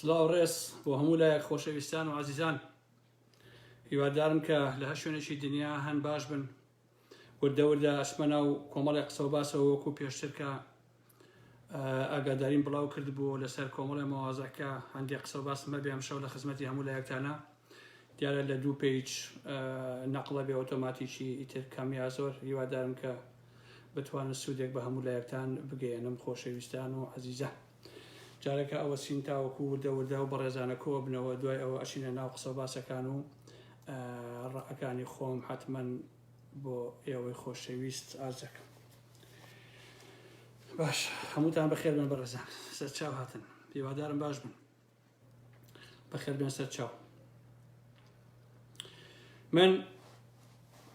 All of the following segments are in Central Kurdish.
سڵاو ڕێز بۆ هەموو لایەک خۆشەویستان و عەزیزان، هیوادارم کە لە هەر شوێنێکی دنیا هەن باش بن. وردە وردە ئەچمە و کۆمەڵی قسە و باسەوە وەکو پێشتر کە ئاگاداریم بڵاو کردبوو لەسەر کۆمەڵی مەوازەکە هەندێک قسە و باسم هەبێ ئەمشەو لە خزمەتی هەموو لایەکتانە. دیارە لە 2 پێیج نەقڵە بێ ئۆتۆماتیکی ئیتر کامیا زۆر هیوادارم کە بتوانن سوودێک بە هەموو لایەکتان بگەێنم خۆشەویستان و عەزیزان. جارێکە ئەوە سین تاوەکو وردە وردە و بەڕێزانە کۆ بنەوە، دوای ئەوە ئەچینە ناو قسە و باسەکان و ڕائەکانی خۆم حتمەن بۆ ئێوەی خۆشەویست ئازەکەم. باش، هەمووتان بەخێر بن بەڕێزان، سەرچاو هاتن، هیوادارم باش بن، بەخێر بێن سەرچاو. من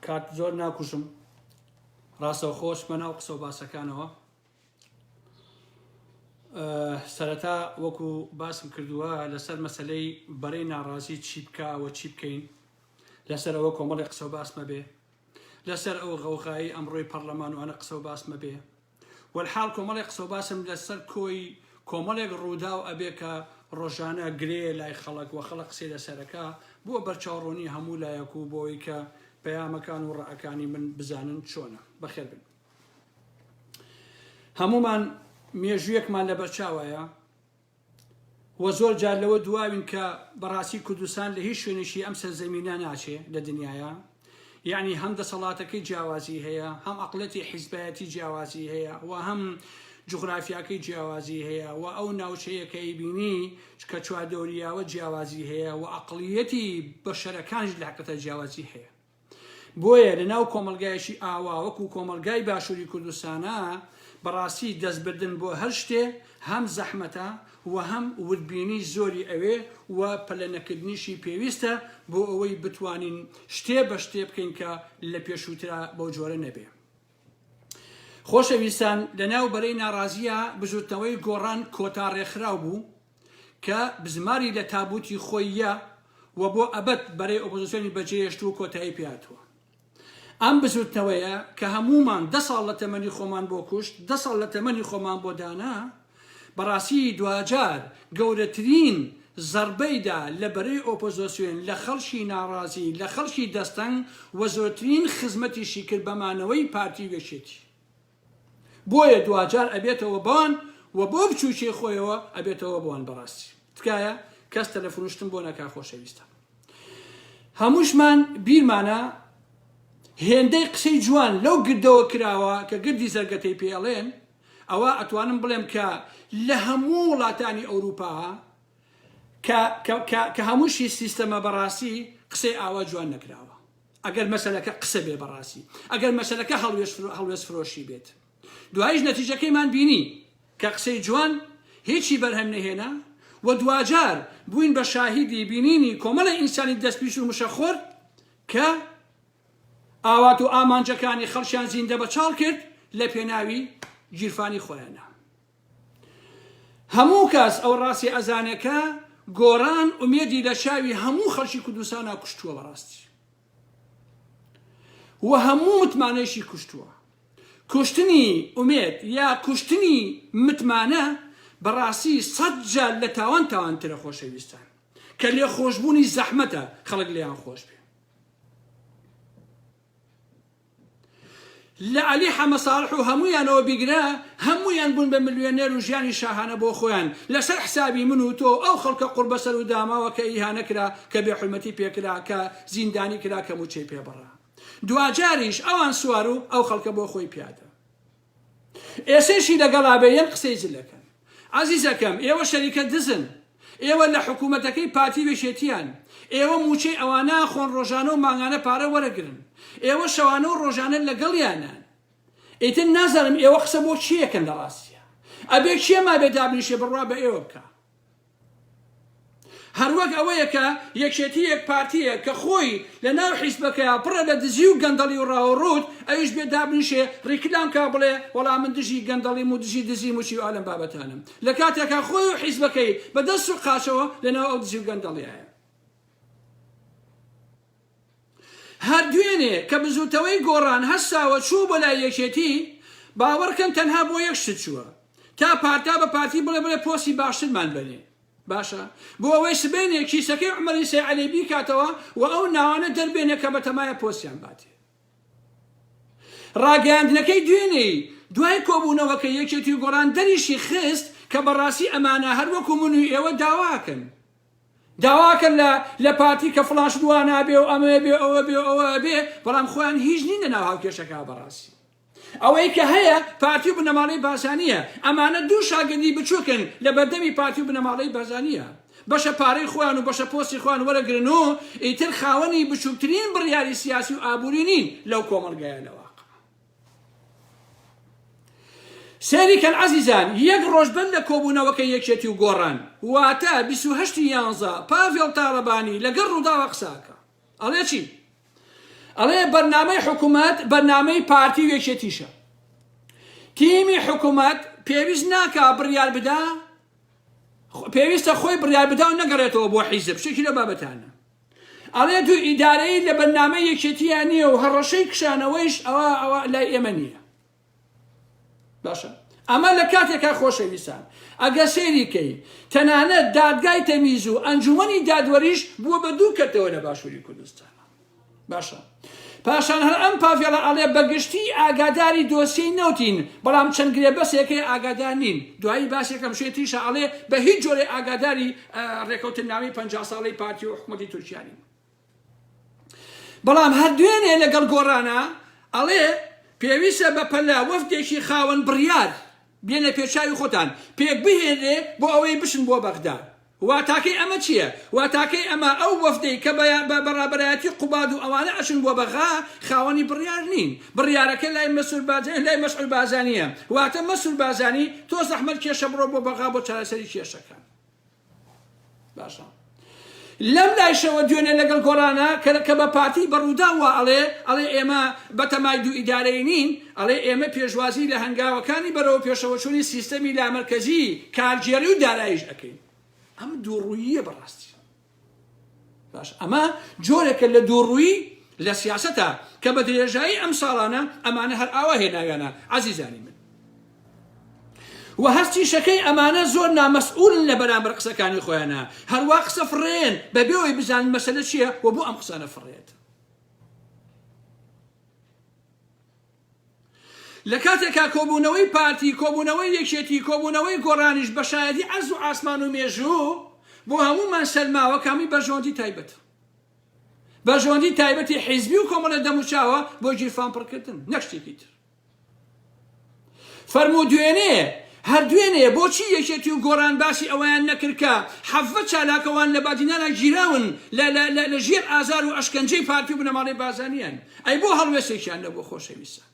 کات زۆر ناکوشم، ڕاستەو خۆشمە ناو قسە و باسەکانەوە. سەرەتا وەکو باسم کردووە لەسەر مەسەلەی بەرەی ناڕازی چی بکەوە چی بکەین، لەسەر ئەوە کۆمەڵی قسە و باسمە بێ، لەسەر ئەو غەوغایی ئەمڕۆی پەرلەمان و ئەنە قسە و باسمە بێ. وەلحاڵ کۆمەڵی قسە و باسم لەسەر کۆی کۆمەڵێک ڕوودا و ئەبێ کە ڕۆژانە گرێ لای خەڵک و خەڵک قسەی لەسەرەکە بۆ بەرچاوڕوونی هەموو لایەک و بۆی کە پەیامەکان و ڕائەکانی من بزانن چۆنە. بەخێر بن. هەمومان مێژوویەکمان لە بەرچاوایە و زۆر جار لەوە دواوین کە بەڕاستی کوردستان لە هیچ شوێنێکی ئەم سەرزەمینە ناچێ لە دنیاە. یعنی هەم دەسەڵاتەکەی جیاوازی هەیە، هەم عەقڵەتی حیزبایەتی جیاوازی هەیە و هەم جوغرافیاکەی جیاوازی هەیە و ئەو ناوچەیە کە ئەیبینی کە چواردەوریاوە جیاوازی هەیە و عەقڵیەتی بەشەرەکانش لە حقیقەتە جیاوازی هەیە. بۆیە لەناو کۆمەلگایەکی ئاوا وەکو کۆمەلگای باشووری کوردستانە بەڕاستی دەستبردن بۆ هەر شتێ هەم زەحمەتە و هەم وردبینی زۆری ئەوێ و پەلەنەکردنیشی پێویستە بۆ ئەوەی بتوانین شتێ بە شتێ بکەین کە لە پێشووترا بۆ جۆرە نەبێ. خۆشەویستان، لەناو بەرەی ناڕازیە بژوورتنەوەی گۆڕان کۆتا ڕێکخراو بوو کە بزماری لە تابوتی خۆیە و بۆ ئەبەت بەرەی ئۆپۆزیسیۆنی بەجێهێشت و کۆتایی پێهاتووە. ئەم بزوتنەوەیە کە هەمومان 10 ساڵ لە تەمەنی خۆمان بۆ کوشت، 10 ساڵ لە تەمەنی خۆمان بۆ دانا، بەڕاستی دوجار گەورەترین زەربەیدا لە بەرەی ئۆپۆزیسیۆن لە خەڵکی ناڕازی لە خەڵکی دەستەنگ و زۆرترین خزمەتیشی کرد بەمانەوەی پارتی وێشێتی. بۆیە دوجار ئەبێتەوە بۆن و بۆ بچووکی خۆیەوە ئەبێتەوە بۆن. بەڕاستی تکایە کەس تەلەفۆنشتن بۆ نەکا خۆشەویستە. هەمووشمان بیرمانە هێندەی قسەی جوان لەو گردەوە کراوە کە گردی زەرگەتەی پێڵێن، ئەوە ئەتوانم بڵێم کە لە هەموو وڵاتانی ئەوروپا کە هەمووشی سیستەمە بەڕاستی قسەی ئاوا جوان نەکراوە. ئەگەر مەسەلەکە قسە بێ بەڕاستی، ئەگەر مەسەلەکە هەڵوێست فرۆشی بێت، دوایش نەتیجەکەیمان بینی کە قسەی جوان هیچی بەرهەم نەهێنا و دوجار بووین بە شاهیدی بینینی کۆمەڵی ئینسانی دەستپیش و مشەخۆر کە ئاوات و ئامانجەکانی خەڵکیان زیندە بەچاڵ کرد لە پێناوی گیرفانی خۆیانە. هەموو کەس ئەو ڕاستی ئەزانەکە گۆڕان ئومێدی لە شاوی هەموو خەڵکی کوردستانە کوشتووە بەڕاستی و هەموو متمانەیشی کوشتووە. کوشتنی ئومێد یا کوشتنی متمانە بەڕاستی 100 جار لە تاوانترە خۆشەویستان کە لێ خۆشبوونی زەحمەتە خەڵک لێیان خۆش بێ. لە عەلی حەمەساڵح و هەموویانەوە بیگرە، هەموویان بوون بە ملیۆنێر و ژیانی شاهانە بۆ خۆیان لەسەر حسابی من و تۆ ئەو خەڵکە قوربەسەر و داماوە کە ئیهانە کرا، کە بێحورمەتی پێکرا، کە زیندانی کرا، کە موچەی پێبڕا. دوجاریش ئەوان سوار و ئەو خەڵکە بۆ خۆی پیادە. ئێسێشی لەگەڵا بێ یەن قسەی زلەکەن. عەزیزەکەم، ئێوە شەریکە دزن، ئێوە لە حکوومەتەکەی پارتی وێشێتیان، ئێوە موچەی ئەوانە خۆن ڕۆژانە و مانگانە پارە وەرەگرن، ئێوە شەوانە و ڕۆژانە لەگەڵیانان. ئیتر نازانم ئێوە قسە بۆ چیەکەن لە ڕاستیە؟ ئەبێ چێما بێ دابنیشێ بڕوا بە ئێوە بکە. هەروەک ئەوەیە کە یەکێتی یەک پارتیە کە خۆی لە ناو حیزبەکەیە پڕە لە دزی و گەندەڵی و ڕاوەڕوود، ئەویش بێ دابنیشێ ڕیکلام کا بڵێ وەڵام من دژی گەندەڵیم و دژی دزی موچی و ئالەم بابەتانم، لە کاتێکە خۆی و حیزبەکەی بەدەست و قاچەوە لە ناو ئەو دزی و گەندەڵیایە. هەر دوێنێ کە بزوتەوەی گۆڕان هەستاوە چوو بە لای یەکێتی، باوەڕکەن تەنها بۆ یەک شت چووە، تا پارتا بە پارتی بڵێ بڵێ پۆستی باشترمان بنێ. باشە بۆ ئەوەی سبێنێ کیسەکەی عومەری سەیعەلی بیکاتەوە و ئەو ناوانە دەربێنێ کە بەتەمایە پۆستیان باتێ. ڕاگەاندنەکەی دوێنێ دوای کۆبوونەوەکە یەکێتی گۆڕان دەریشی خست کە بەڕاستی ئەمانە هەروەکو من و ئێوە داواکەن لە پارتی کە فڵاش دوانە بێ و ئەمە بێ ئەوە بێ ئەوە بێ بەڵام خۆیان هیچ نین لە ناو هاوکێشەکە بەڕاستی. ئەوەی کە هەیە پارتی و بنەماڵەی بازانیە ئەمانە دوو شاگردی بچووکن لە بەردەمی پارتی و بنەماڵەی بازانیە بەشە پارەی خۆیان و بەشە پۆستی خۆیان وەرەگرن و ئیتر خاوەنی بچووکترین بڕیاری سیاسی و ئابووری نین لەو کۆمەڵگەیانەوە. سێریکەن عەزیزان یەک ڕۆژ بەر لە کۆبوونەوەکە یەکێتی و گۆڕان واتە 28/11 پاڤێڵ تاڕەبانی لەگەڵ ڕووداوە قساکە ئەڵێ چی؟ ئەڵێ بەرنامەی حکوومەت بەرنامەی پارتی و یەکێتیشە تیمی حکوومەت پێویست ناکا بڕیار بدا پێویستە خۆی بڕیار بدا و نەگەڕێتەوە بۆ حیزب شتێکی لە بابەتانە. ئەڵێ دوو ئیدارەی لە بەرنامەی یەکێتیان نییە و هەڕەشەی کشانەوەیش ئەوە لای ئێمە نییە. باشە ئەمە لە کاتێکا خۆشەویستان ئەگە سێریکەی تەنانەت دادگای تەمیز و ئەنجومەنی دادوەریش بووە بە دوو کەتەوە لە باشووری کوردستان. باشە پاشان هەر ئەم پافێڵە ئەڵێ بەگشتی ئاگاداری دۆسیەی نەوتین بەڵام چەند گرێبەسێکی ئاگادار نین. دوایی باسێکم شێتیشە ئەڵێ بە هیچ جۆرێ ئاگاداری ڕێکەوتنناوی 50 ساڵەی پارتی و حکوومەتی تورکیا نین. بەڵام هەر دوێنێ لەگەڵ گۆڕانە ئەڵێ پێویستە بە پەلا وەفدێکی خاوەن بڕیار بێنە پێشاوی خۆتان پێک بهێنێ بۆ ئەوەی بشن بۆ بەغداد. واتاکەی ئەمە چییە؟ واتاکەی ئەمە ئەو وەفدەی کە بە بەڕابەرایەتی قوباد و ئەوانە ئەچن بۆ بەغا خاوەنی بڕیار نین. بڕیارەکە لای مەسعود بازانیە واتە مەسعود بازانی تۆ زەحمەت کێشە بڕۆ بۆ بەغا بۆ چارەسەری کێشەکان. باشە لەم لایشەوە دوێنێ لەگەڵ گۆڕانە کە بە پارتی بەڕووداوە ئەڵێ ئێمە بەتەمای دوو ئیدارەی نین ئەڵێ ئێمە پێشوازی لە هەنگاوەکانی بەرەوە پێشەوەچوونی سیستەمی لامەرکەزی کارگێڕی و داراییش ئەەکەین. ئەم دووڕوویە بەڕاستی. باش ئەمە جۆرێکە لە دووڕووی لە سیاسەتە کە بە درێژایی ئەم ساڵانە ئەمانە هەر ئاوا هێناویانە عەزیزانی من. و هەستی شەکەی ئەمانە زۆر نامەسئولن لە بەرامبەر قسەکانی خۆیانە هەروە قسە فڕێن بەبێەوەی بزانن مەسەلە چییە و بۆ ئەم قسانە فڕێت. لە کاتێکا کۆبوونەوەی پارتی کۆبوونەوەی یەکێتی کۆبوونەوەی گۆڕانیش بە شایەتی عەرز و ئاسمان و مێژوو بۆ هەمومان سەلماوە کامی بەژۆندی تایبەت بەژۆندی تایبەتی حیزبی و کۆمەڵە دەموچاوە بۆ گیرفان پڕکردن نەک شتێکی تر. فەرموو دوێنێ هەر دوێنێ بۆچی یەکێتی و گۆڕان باسی ئەویان نەکردکە حەفە چالاکەوان لە بادینانە گیراون لە ژێر ئازار و ئەشکەنجەی پارتی و بنەماڵەی بازانیان ئەی بۆ هەڵوێستێکیان لە بۆ خۆشەویستە.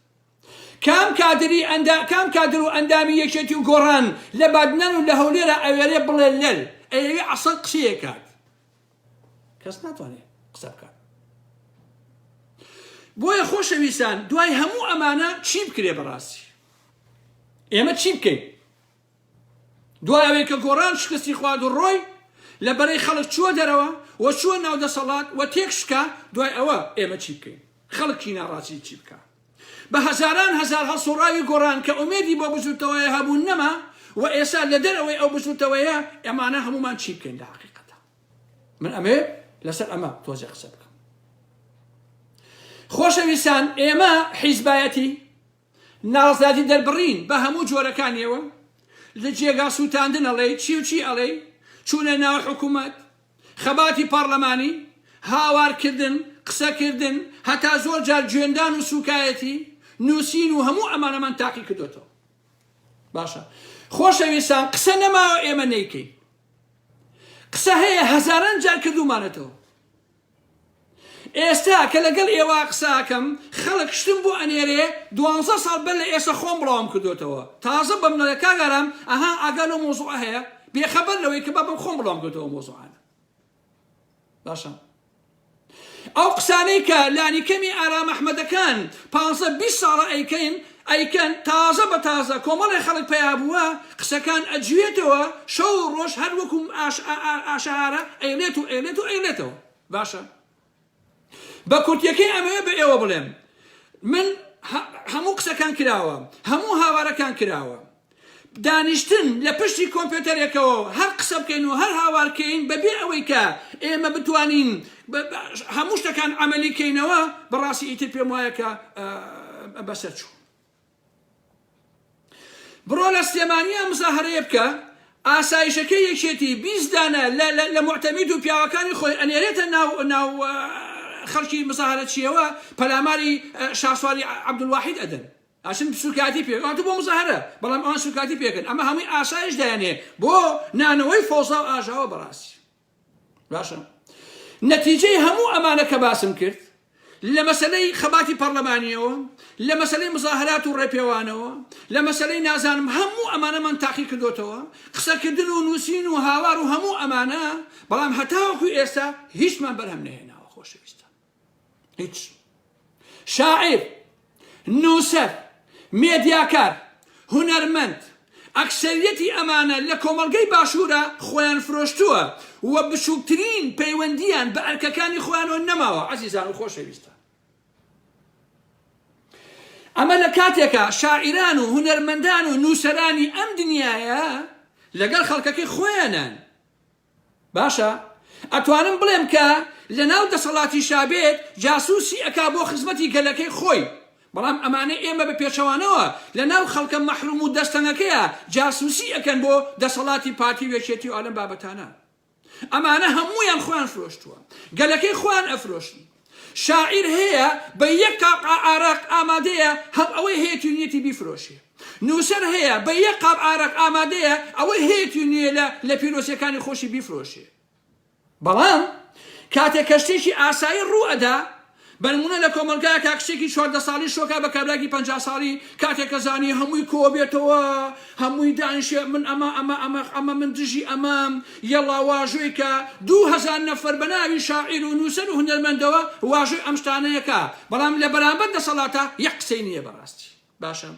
کام کادر و ئەندامی یەکێتی و گۆڕان لە بادنان و لە هەولێرە ئەوێرێ بڵێ لەل ئەوێ عەسەڵ قسەیە کات کەس ناتوانێت قسە بکات. بۆیە خۆشەویستان دوای هەموو ئەمانە چی بکرێ بەڕاستی؟ ئێمە چی بکەین؟ دوای ئەوەی کە گۆڕان شکستی خوارد و ڕۆی لە بەرەی خەڵک چووە دەرەوە و چووە ناو دەسەڵات و تێکشکە دوای ئەوە ئێمە چی بکەین؟ خەڵکی ناڕاستی چی بکە؟ بە هەزاران هەزار هەڵسوڕاوی گۆڕان کە ئومێدی بۆ بزوتەوەیە هەبوون نەما و ئێستا لە دەرەوەی ئەو بزوتەوەیە ئەمانە هەمومان چی بکەین لە حەقیقەتە؟ من ئەمێ لەسەر ئەمە تۆزێ قسە بکەم. خۆشەویستان ئێمە حیزبایەتی ناڕزادی دەربڕین بە هەموو جۆرەکانیەوە لە جێگا سووتاندن ئەڵێ چی و چی ئەڵێ چوونە ناو حکوومەت خەباتی پارلەمانی هاوارکردن قسەکردن هەتا زۆر جار گوێندان و سوکایەتی نووسین و هەموو ئەمانەمان تاقی کردوێتەوە. باشە خۆشەویستان قسە نەماوە ئێمە نەیکەین قسە هەیە هەزاران جار کردومانەتەوە. ئێستا کە لەگەڵ ئێوە قساکەم خەڵک شتم بۆ ئەنێرێ 12 ساڵ بەر لە ئێستا خۆم بڵاوم کردوێتەوە تازە بەم لە کاگەرام ئەها ئاگال و مۆزوع هەیە بێخەبەر لەوەی کە بەم خۆم بڵاوم کردوەوە مۆزوعانە. باشە ئەو قسانەی کە لانیکەمی ئارام ئەحمەدەکان 15-20 ساڵە ئەیکەن تازە بە تازە کۆمەڵی خەڵک پیا بووە قسەکان ئەجوێتەوە شەو و ڕۆژ هەر وەکو ئاشارە ئەیلێتەوە. باشە بە کورتیەکەی ئەمەوێ بە ئێوە بڵێم من هەموو قسەکان کراوە هەموو هاوارەکان کراوە دانیشتن لە پشتی کۆمپیوتەرێکەوە هەر قسە بکەین و هەر هاوارکەین بەبێ ئەوەی کە ئێمە بتوانین هەموو شتەکان عملیکەینەوە بەڕاستی ئیتر پێم وایە کە بەسەر چوو. بڕۆ لە سلێمانیە مزاهرەیە بکە، ئاسایشەکە یەکێتی 20 دانە لە معتەمید و پیاوەکانی خۆی ئەنێرێتە ناو خەڵکی مزاهرە چیەوە پەلاماری شاسواری عەبدولواحید ئەدەن. ئاشن سوکاتی پێ هاتو بۆ مزاهرە، بەڵام ئەوان سوکاتی پێکەن. ئەمە هەمووی ئاسایش دایانێ بۆ نانەوەی فۆزا و ئاژاوە بەڕاستی. باشە نەتیجەی هەموو ئەمانە کە باسم کرد لە مەسەلەی خەباتی پەرلەمانیەوە، لە مەسەلەی مزاهرات و ڕێپێوانەوە، لە مەسەلەی نازانم هەموو ئەمانە من تاقی کردوتەوە، قسەکردن و نووسین و هاوار و هەموو ئەمانە، بەڵام هەتاوەکو ئێستا هیچمان بەرهەم نەهێناوە. خۆشەویستە هیچ شاعیر، نووسەر، مێدیاکار، هونەرمەند ئەکسەریەتی ئەمانە لە کۆمەڵگەی باشوورە خۆیان فرۆشتووە و بچووکترین پەیوەندیان بە ئەرکەکانی خۆیانەوە نەماوە. عەزیزان و خۆشەویستە، ئەمە لە کاتێکە شاعیران و هونەرمەندان و نووسەرانی ئەم دنیایە لەگەڵ خەڵکەکەی خۆیانن. باشە ئەتوانم بڵێم کە لە ناو دەسەڵاتی شابێت جاسووسی ئەکا بۆ خزمەتی گەلەکەی خۆی، بەڵام ئەمانە ئێمە بە پێچەوانەوە لە ناو خەڵکە مەحروم و دەستەنەکەیە جاسووسی ئەکەن بۆ دەسەڵاتی پارتی وێچێتی و ئالەم بابەتانە. ئەمانە هەموویان خۆیان فرۆشتووە، گەلەکەی خۆیان ئەفرۆشن. شاعیر هەیە بە یەک قاپ ئاراق ئامادەیە هەم ئەوەی هەیەتونیەتی بیفرۆشێ، نووسەر هەیە بە یەک قاپ ئاراق ئامادەیە ئەوەی هەیەتونیە لە پیرۆسیەکانی خۆشی بیفرۆشێ. بەڵام کاتێک کەشتێکی ئاسایی ڕوو ئەدا، بەنمونە لە کۆمەلگایە کاکشتێکی 14 ساڵی شۆکا بە کابراکی 50 ساڵی کاتێکە زانی هەمووی کۆ بێتەوە، هەمووی دانیشێ من ئەمە من دژی ئەمەم یەڵا واژۆی کە 2000 نەفەر بە ناوی شاعیر و نووسەر و هونەرمەندەوە واژۆی ئەم شتانەیەکە، بەڵام لە بەرامبەر دەسەڵاتە یەک قسەی نییە بەڕاستی. باشە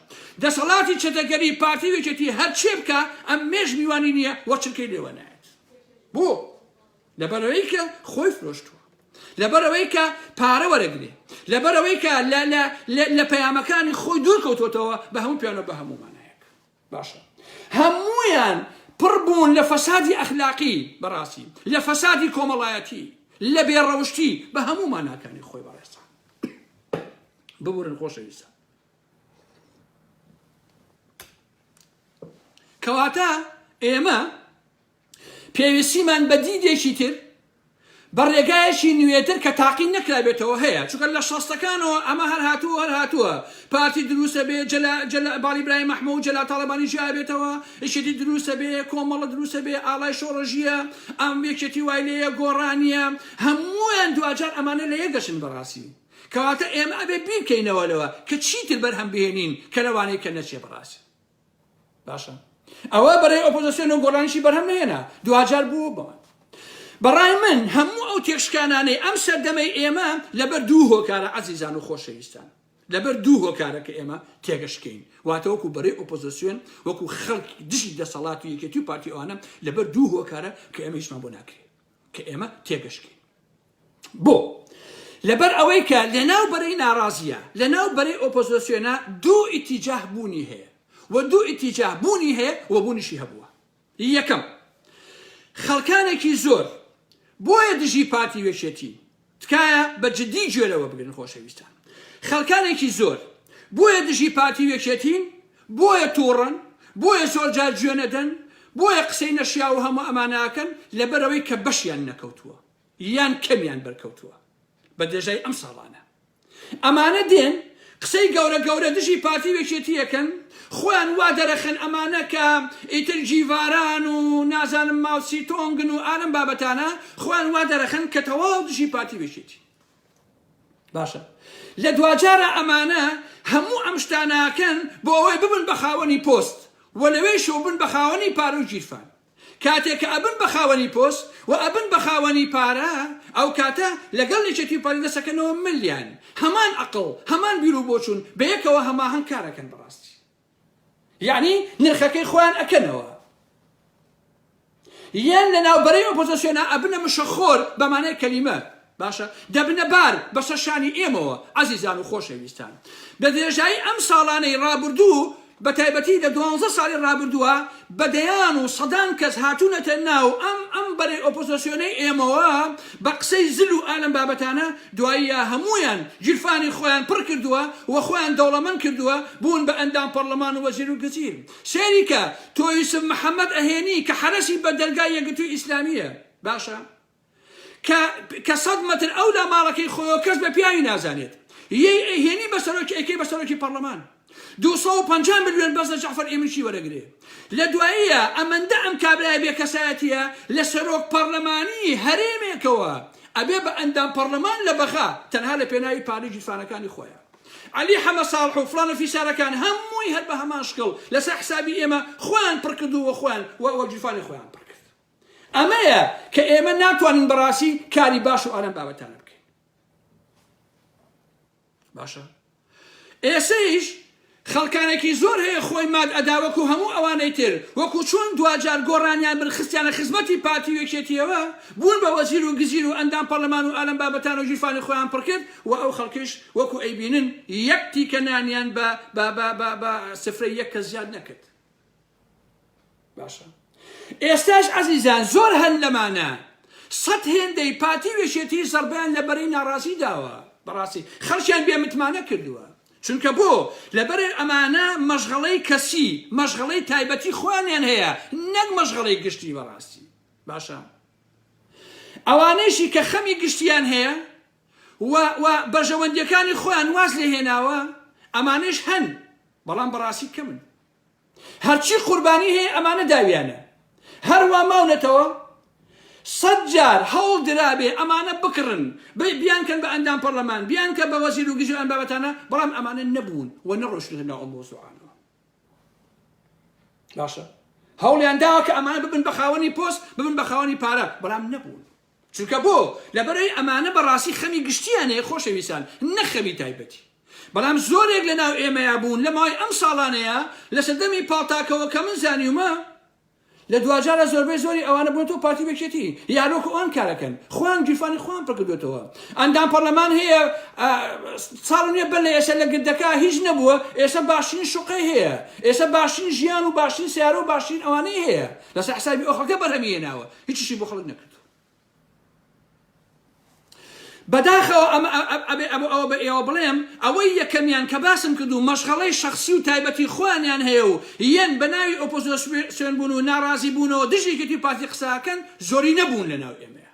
دەسەڵاتی چەتەگەری پارتی وێچێتی هەر چێ بکە ئەم مێژ میوانی نییە وە چرکەی لێوە نایەت. بۆ لەبەرەوەی کە خۆی فرۆشتووە، لەبەرەوەی کە پارە وەرەگرێ، لەبەرەوەی کە لە پەیامەکانی خۆی دوور کەوتوتەوە بە هەموو پیانە بە هەموو مانایەک. باشە هەموویان پڕ بوون لە فەسادی ئەخلاقی بەڕاستی، لە فەسادی کۆمەڵایەتی، لە بێڕەوشتی بە هەموو ماناکانی خۆی بەڕێستا. ببورن خۆشەویستە. کەواتە ئێمە پێویستیمان بە دیدێکی تر بە ڕێگایەکی نوێتر کە تاقی نەکرابێتەوە هەیە، چونکە لە 60ەکانەوە ئەمە هەر هاتووە پارتی دروستە بێ، باڵی برای مەحموود جەلا تاڵەبانی ژیا بێتەوە، یەکێتی دروستە بێ، کۆمەڵە دروستە بێ، ئاڵای شۆڕژیە، ئەم یەکێتی وای لێیە گۆڕانیە، هەموویان دوجار ئەمانە لە یەکگەشن بەڕاستی. کەواتە ئێمە ئەبێ بیرکەینەوە لەوە کە چیتر بەرهەم بهێنین کە لەوانەیە کە نەچێ بەڕاستی. باشە ئەوە بەرەی ئۆپۆزیسیۆن و گۆڕانیشی بەرهەم نهێنا، دوجار بوو بەوە. بەڕای من هەموو ئەو تێکشکانانەی ئەم سەردەمەی ئێمە لەبەر دوو هۆکارە عەزیزان و خۆشەویستان، لەبەر دوو هۆکارە کە ئێمە تێگەشکەین، واتە وەکو بەرەی ئۆپۆزیسیۆن وەکو خەڵک دژی دەسەڵات و یەکێتی و پارتی ئەوانە لەبەر دوو هۆکارە کە ئێمە هیچمان بۆ ناکرێت کە ئێمە تێگەشکەین. بۆ لەبەر ئەوەی کە لەناو بەرەی ناڕازیە، لەناو بەرەی ئۆپۆزیسیۆنە دوو ئیتیجاه بوونی هەیە و دوو ئیتیجاه بوونی هەیە و بوونیشی هەبووە. یەکەم خەڵکانێکی زۆر بۆیە دژی پارتی وێچێتی، تکایە بە جدی گوێرەوە بگرن خۆشەویستان، خەڵکانێکی زۆر بۆیە دژی پارتی وێچێتین، بۆیە تووڕن، بۆیە زۆر جار گوێ نەدەن، بۆیە قسەی نەشیا و هەموو ئەمانەکەن لەبەرەوەی کە بەشیان نەکەوتووە یان کەمیان بەرکەوتووە بە درێژای ئەم ساڵانە. ئەمانە دێن قسەی گەورە گەورە دژی پارتی وێچێتیەکەن، خۆیان وا دەرەخن ئەمانە کە ئیتر جیڤاران و نازانم ماوسی تۆنگن و ئالەم بابەتانە خۆیان وا دەرەخن کە تەواو دژی پارتی وێچێتی. باشە لە دوجارە ئەمانە هەموو ئەم شتاناکەن بۆ ئەوەی ببن بە خاوەنی پۆست و لەوەی شەو بن بە خاوەنی پارە و گیرفان. کاتێک کە ئەبن بە خاوەنی پۆست و ئەبن بە خاوەنی پارە، ئەو کاتە لەگەڵ لێچێتی پاری دەسەکەنەوە ملیان، هەمان عەقڵ هەمان بیر و بۆچوون بەیەکەوە هەماهەنگ کارەکەن بەڕاستی، یعنی نرخەکەی خۆیان ئەکەنەوە. یان لە ناوبەرەی ئۆپۆزیسیۆنە ئەبنە مشەخۆر بەمانای کەلیمە، باشە دەبنە بار بەسەر شانی ئێمەوە عەزیزان و خۆشەویستان. بە درێژایی ئەم ساڵانەی ڕابردوو بەتایبەتی لە 12 ساڵی ڕابردووە بەدەیان و سەدان کەس هاتوونەتە ناو ئەم بەرەی ئۆپۆزیسیۆنەی ئێمەوە بە قسەی زل و ئالەم بابەتانە دواییە هەمویان گیرفانی خۆیان پڕ کردووە و خۆیان دەوڵەمەند کردووە بوون بە ئەندام پەرلەمان و وەزیر و گەزیر سێریکە تۆ یوسف محەممەد ئەهێنی کە حرەسی بە دەرگای یەکگرتووی ئیسلامیە باشە کە 100 مەتر ئەو لە ماڵەکەی خۆیەوە کەس بە پیاوی نازانێت هێنی بەسەرۆکی ئەکەی بەسەرۆکی پەرلەمان 250 ملیۆن بەس لە جەعفەر ئێمنچی وەرەگرێ لە دواییە ئەمەندە ئەم کابرایە بێکەسایەتیە لە سەرۆک پەرلەمانی هەرێمێکەوە ئەبێ بە ئەندام پەرلەمان لە بەخا تەنها لە پێناوی پارەی گیرفانەکانی خۆیان علی حەمە ساڵح و فڵانە فیسارەکان هەمووی هەر بە هەمان شکڵ لەسەر حسابی ئێمە خۆیان پڕ کردووە خۆیان وە گیرفانی خۆیان پڕ کرد ئەمەیە کە ئێمە ناتوانین بەڕاستی کاری باش و ئارام بابەتانە بکەین باشە ئێسەیش خەڵکانێکی زۆر هەیە خۆی ماد ئەداوەکو هەموو ئەوانەی تر وەکو چۆن دوجار گۆڕانیان بن خستیانە خزمەتی پارتی وێکێتیەوە بوون بە وەزیر و گزیر و ئەندام پەرلەمان و ئالەم بابەتان و گیرفانی خۆیان پڕ کرد و ئەو خەڵکیش وەکو ئەیبینن یەک تیکە نانیان بە سفرەی یەک کەس زیاد نەکرد باشە ئێستاش عەزیزان زۆر هەن لەمانە 100 هێندەی پارتی وێکێتی زەربیان لە بەرەی ناڕازی داوە بەڕاستی خەڵکیان بێمتمانە کردووە چونکە بۆ لەبەر ئەمانە مەشغەڵەی کەسی مەشغەڵەی تایبەتی خۆیانیان هەیە نەک مەشغەڵەی گشتی بەڕاستی باشە ئەوانەیشی کە خەمی گشتیان هەیە و بەژەوەندیەکانی خۆیان واز لێ هێناوە ئەمانەش هەن بەڵام بەڕاستی کەمن هەرچی قوربانی هەیە ئەمانە داویانە هەروە ماونەتەوە 100 جار هەوڵ درابێ ئەمانە بکڕن بیانکەن بە ئەندام پەرلەمان بیانکە بە وەزیر و گزیر ئەم بابەتانە بەڵام ئەمانە نەبوون و نەڕۆشتنە ناو ئەم مۆزوعانەوە باشە هەوڵیان داوە کە ئەمانە ببن بە خاوەنی پۆست ببن بە خاوەنی پارە بەڵام نەبوون چونکە بۆ لەبەرەوەی ئەمانە بەڕاستی خەمی گشتیان هەیە خۆشەویستان نەخەمی تایبەتی بەڵام زۆرێک لە ناو ئێمەیە بوون لە ماوەی ئەم ساڵانەیە لە سەردەمی پاڵتاکەوە کە من زانیومە لە دوجارە زۆربەی زۆری ئەوانە بوونەوە پارتی وێکێتی یاروکو ئەوان کارەکەن خۆیان گیرفانی خۆیان پڕ کردوێتەوە ئەندام پەرلەمان هەیە ساڵ نییە بەر لە ئێستا لە گردەکە هیچ نەبووە ئێستا باشترین شوقەی هەیە ئێستا باشترین ژیان و باشترین سیارە و باشترین ئەوانەی هەیە لەسەر حسابی ئەو خەڵکە بەرهەمی هێناوە هیچیشی بۆ خەڵک نەکردو بەداخەوە ئەوە بە ئێوە بڵێم ئەوەی یەکەمیان کە باسم کردو مەشغەڵەی شەخسی و تایبەتی خۆیانیان هەیە و یەن بە ناوی ئۆپۆزیسیۆن بوون و ناڕازی بوونەوە دژی کردی پارتی قساکەن زۆری نەبوون لە ناو ئێمەیە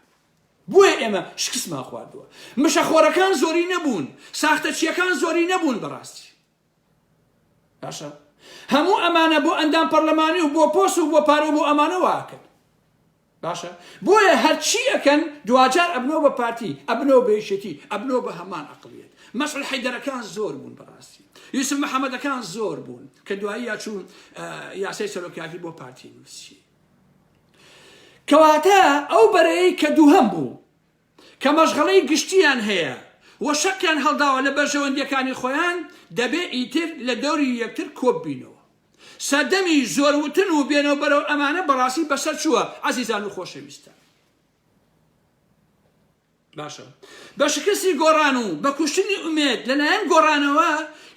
بۆیە ئێمە شکستمان خواردووە مشەخۆرەکان زۆری نەبوون ساختەچیەکان زۆری نەبوون بەڕاستی باشە هەموو ئەمانە بۆ ئەندام پەرلەمانی و بۆ پۆست و بۆ پارە و بۆ ئەمانە واکەن باشە بۆیە هەرچی ئەکەن دوجار ئەبنەوە بە پارتی ئەبنەوە بە یەکێتی ئەبنەوە بە هەمان ئەقڵیەت مەسعود حەیدەرەکان زۆر بوون بەڕاستی یوسف محەممەدەکان زۆر بوون کە دوایی چوون یاسای سەرۆکیاتی بۆ پارتی نووسی کەواتە ئەو بەرەیەی کە دووهەم بوو کە مەشغەڵەی گشتیان هەیە و شەکیان هەڵداوە لە بەرژەوەندیەکانی خۆیان دەبێ ئیتر لە دەوری یەکتر کۆب بینەوە سەردەمی زۆروتن و بێنەوە بەرەو ئەمانە بەڕاستی بەسەر چووە عەزیزان و خۆشەویستان باشە بە شکستی گۆڕان و بە کوشتنی ئومێد لەلایەن گۆڕانەوە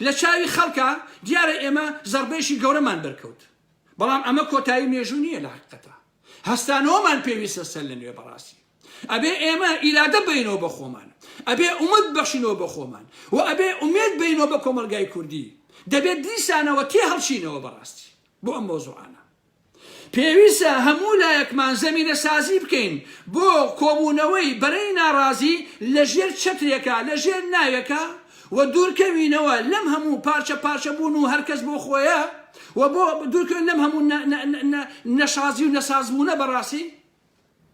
لە چاوی خەڵکە دیارە ئێمە زەربەیەشی گەورەمان بەرکەوت بەڵام ئەمە کۆتایی مێژوو نییە لە حقیقەتە هەستانەوەمان پێویستە سەر لە نوێ بەڕاستی ئەبێ ئێمە ئیرادە بینەوە بە خۆمان ئەبێ ئومێد بەخشینەوە بە خۆمان و ئەبێ ئومێد بینەوە بە کۆمەلگای کوردی دەبێت دیسانەوە تێ هەڵچینەوە بەڕاستی بۆ ئەم مۆزوعانە پێویستە هەموو لایەکمان زەمینە سازی بکەین بۆ کۆبوونەوەی بەرەی ناڕازی لە ژێر چەترێکە لە ژێر ناوێکە و دوورکەوینەوە لەم هەموو پارچە پارچە بوون و هەرکەس بۆ خۆیە و بۆ دوورکەوین لەم هەموو نەشازی و نەسازبوونە بەڕاستی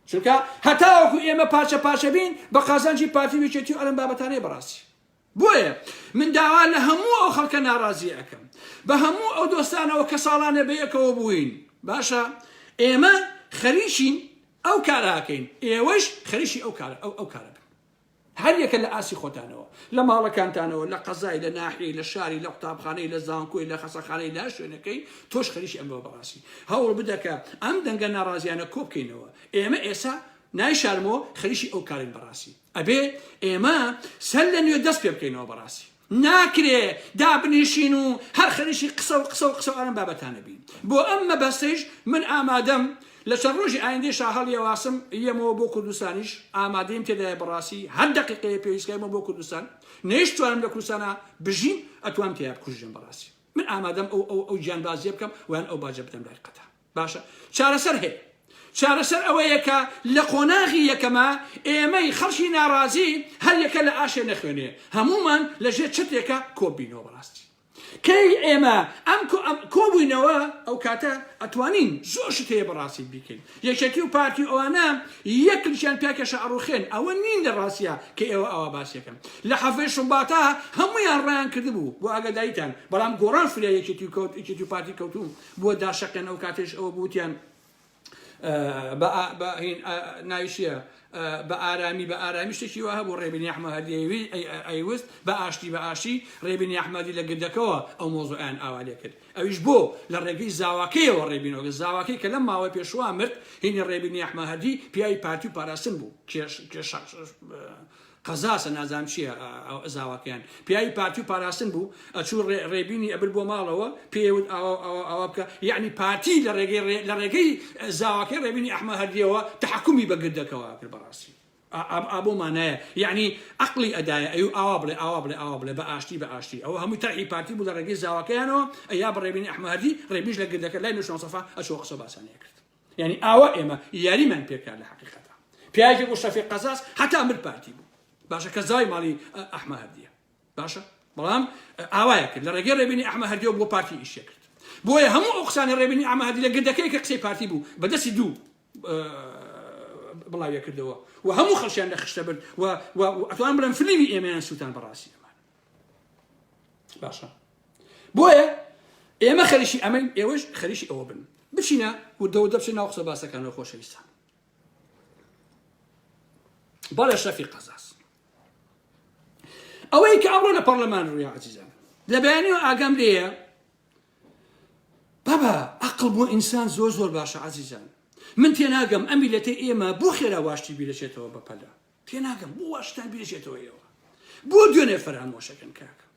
چونکە هەتاوەکو ئێمە پارچە پارچە بین بە قازانجی پارتی وێکێتی و ئەلەم بابەتانەی بەڕاستی بۆیە من داوا لە هەموو ئەو خەڵکە ناڕازی ئەەکەم بە هەموو ئەو دۆستانەوە کە ساڵانە بەیەکەوە بووین باشە ئێمە خەریشین ئەو کارەکەین ئێوەش خەریشی ئەو کارە بن هەر یەکە لە ئاسی خۆتانەوە لە ماڵەکانتانەوە لە قەزای لە ناحیەی لە شاری لە قوتابخانەی لە زانکۆی لە خەسەخانەی لە شوێنەکەی تۆش خەریشی ئەمەوە بەڕاستی هەوڵ بدەکە ئەم دەنگە ناڕازیانە کۆ بکەینەوە ئێمە ئێستا نایشارمەوە خەریشی ئەو کارین بەڕاستی ئەبێ ئێمە سەر لە نوێ دەست پێ بکەینەوە بەڕاستی ناکرێ دابنیشین و هەر خەریشی قسە و قسە و قسە ئەرم بابەتانە بین بۆ ئەم مەبەستەیش من ئامادەم لە چەند ڕۆژی ئایندەی شاهەڵی واسم یەمەوە بۆ کوردستانیش ئامادەیم تێدایە بەڕاستی هەر دەقیقەیە پێویستکەمە بۆ کوردستان نەیشتوانم لە کوردستانە بژین ئەتوانم تێیا بکوژێم بەڕاستی من ئامادەم ئەو گیانبازیە بکەم ویان ئەو باجە بدەم لای قەتا باشە چارەسەر هەیە چارەسەر ئەوەیە کە لە قۆناغی یەکەمە ئێمەی خەڵکی ناڕازی هەر یەکە لە ئاشێ نەخوێنێ هەمومان لەژێر چتێکە کۆبینەوە بەڕاستی کەی ئێمە ئەم کۆبووینەوە ئەو کاتە ئەتوانین زۆرشت هەیە بەڕاستی بیکەین یەکێتی و پارتی ئەوانە یەکلیشیان پێکەشە ئەڕوخێن ئەوە نین لە ڕاستیە کە ئێوە ئەوە باسیەکەن لە حەفەی شوباتە هەمویان ڕیان کردبوو بۆ ئاگاداریتان بەڵام گۆڕان فریا یەکێتی و پارتی کەوتوم بۆ داشەقێن ئەو کاتێش ئەوە بوتیان ناویشیە بە ئارامی شتێکی وە هەبوو ڕێبینی ئەحمەدی ئەیوست بە ئاشتی ڕێبینی ئەحمەدی لە گردەکەەوە ئەو مۆزوعیان ئاوا لێ کرد ئەویش بۆ لە ڕێگەی زاواکەیەوە ڕێبینەوە زاواکەی کە لەم ماوەی پێشوا مرد هینی ڕێبینی ئەحمەدی پیاوی پارتی و پاراستن بوو قەزاسە نازانم چییە زاواکەیان پیاوی پارتی و پاراستن بوو ئەچوو ڕێبینی ئەبر بۆ ماڵەوە پێوت ئەوە بکە یعنی پارتی لە ڕێگەی زاواکەی ڕێبینی ئەحمەدیەوە تحکومی بە گردەکەەوە کرد بەڕاستی ئابۆمانایە یعنی عقلی ئەدایە ئەو ئاوا بڵێ بە ئاشتی ئەوە هەمووی تەرحی پارتی بوو لە ڕێگەی زاواکەیانەوە ئەیا بە ڕێبینی ئەحمەدی ڕێبیش لە گردەکە لای نوشنەوەسەفا ئەچۆ قسە باسانەیە کرد یعنی ئاوا ئێمە یاریمان پێکار لە حەقیقەتە پیاوێکی بۆ شەفیق قەزاس هەتا مرد پارتی بوو باشە کە زای ماڵی ئەحمەدیە باشە بەڵام ئاوایە کرد لە ڕێگەی ڕێبینی ئەحمەدیەوە بۆ پارتی ئیشە کرد بۆیە هەموو ئەو قسانی ڕێبینی ئەحمەدی لە گردەکەی کە قسەی پارتی بوو بەدەستی دوو بڵاویە کردەوە و هەموو خەڵکیان لە خشتە برد و ئەتوان بڵێن فلیمی ئێمەیان سووتان بەڕاستی ئەمان باشە بۆیە ئێمە خەریشی ئەمەین ئێوەش خەریشی ئەوە بن بچینە و دەبچین ناو قسە باسەکانەوە خۆشەویستان بەڵێ شەفیق قەزاس ئەوەی کە ئەمڕۆ لە پەرلەمان ڕووی عەزیزان لە بەیانیەوە ئاگام لێیە بابا عەقڵ بۆ ئینسان زۆر باشە عەزیزان من تێناگەم ئەم میلەتەی ئێمە بۆ خێرا واشتی بیرەچێتەوە بەپەلا تێناگەم بۆ واشتان بیرەچێتەوە ئێوە بۆ دوێنێ فەرهەمۆشەکەن کاکە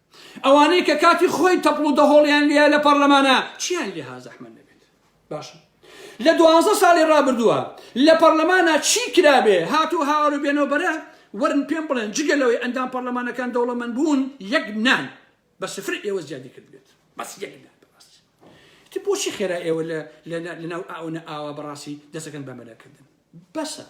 ئەوانەی کە کاتی خۆی تەپڵ و دەهۆڵیان لێە لە پەرلەمانە چیان لێ زەحمەت نەبێت باشە لە 12 ساڵی ڕابردووە لە پەرلەمانە چی کرابێ هاتوو هاوار و بێنەوە بەرە ورن پێم بڵێن جگەلەوەی ئەندام پەرلەمانەکان دەوڵەمەند بوون یەک نان بە سفر ئێوە زیادی کرد بێت بەس یەک نان بەڕاستی تی بۆچی خێرا ئێوە لەناو ئاونە ئاوا بەڕاستی دەستەکەن بەمەلەکردن بەسە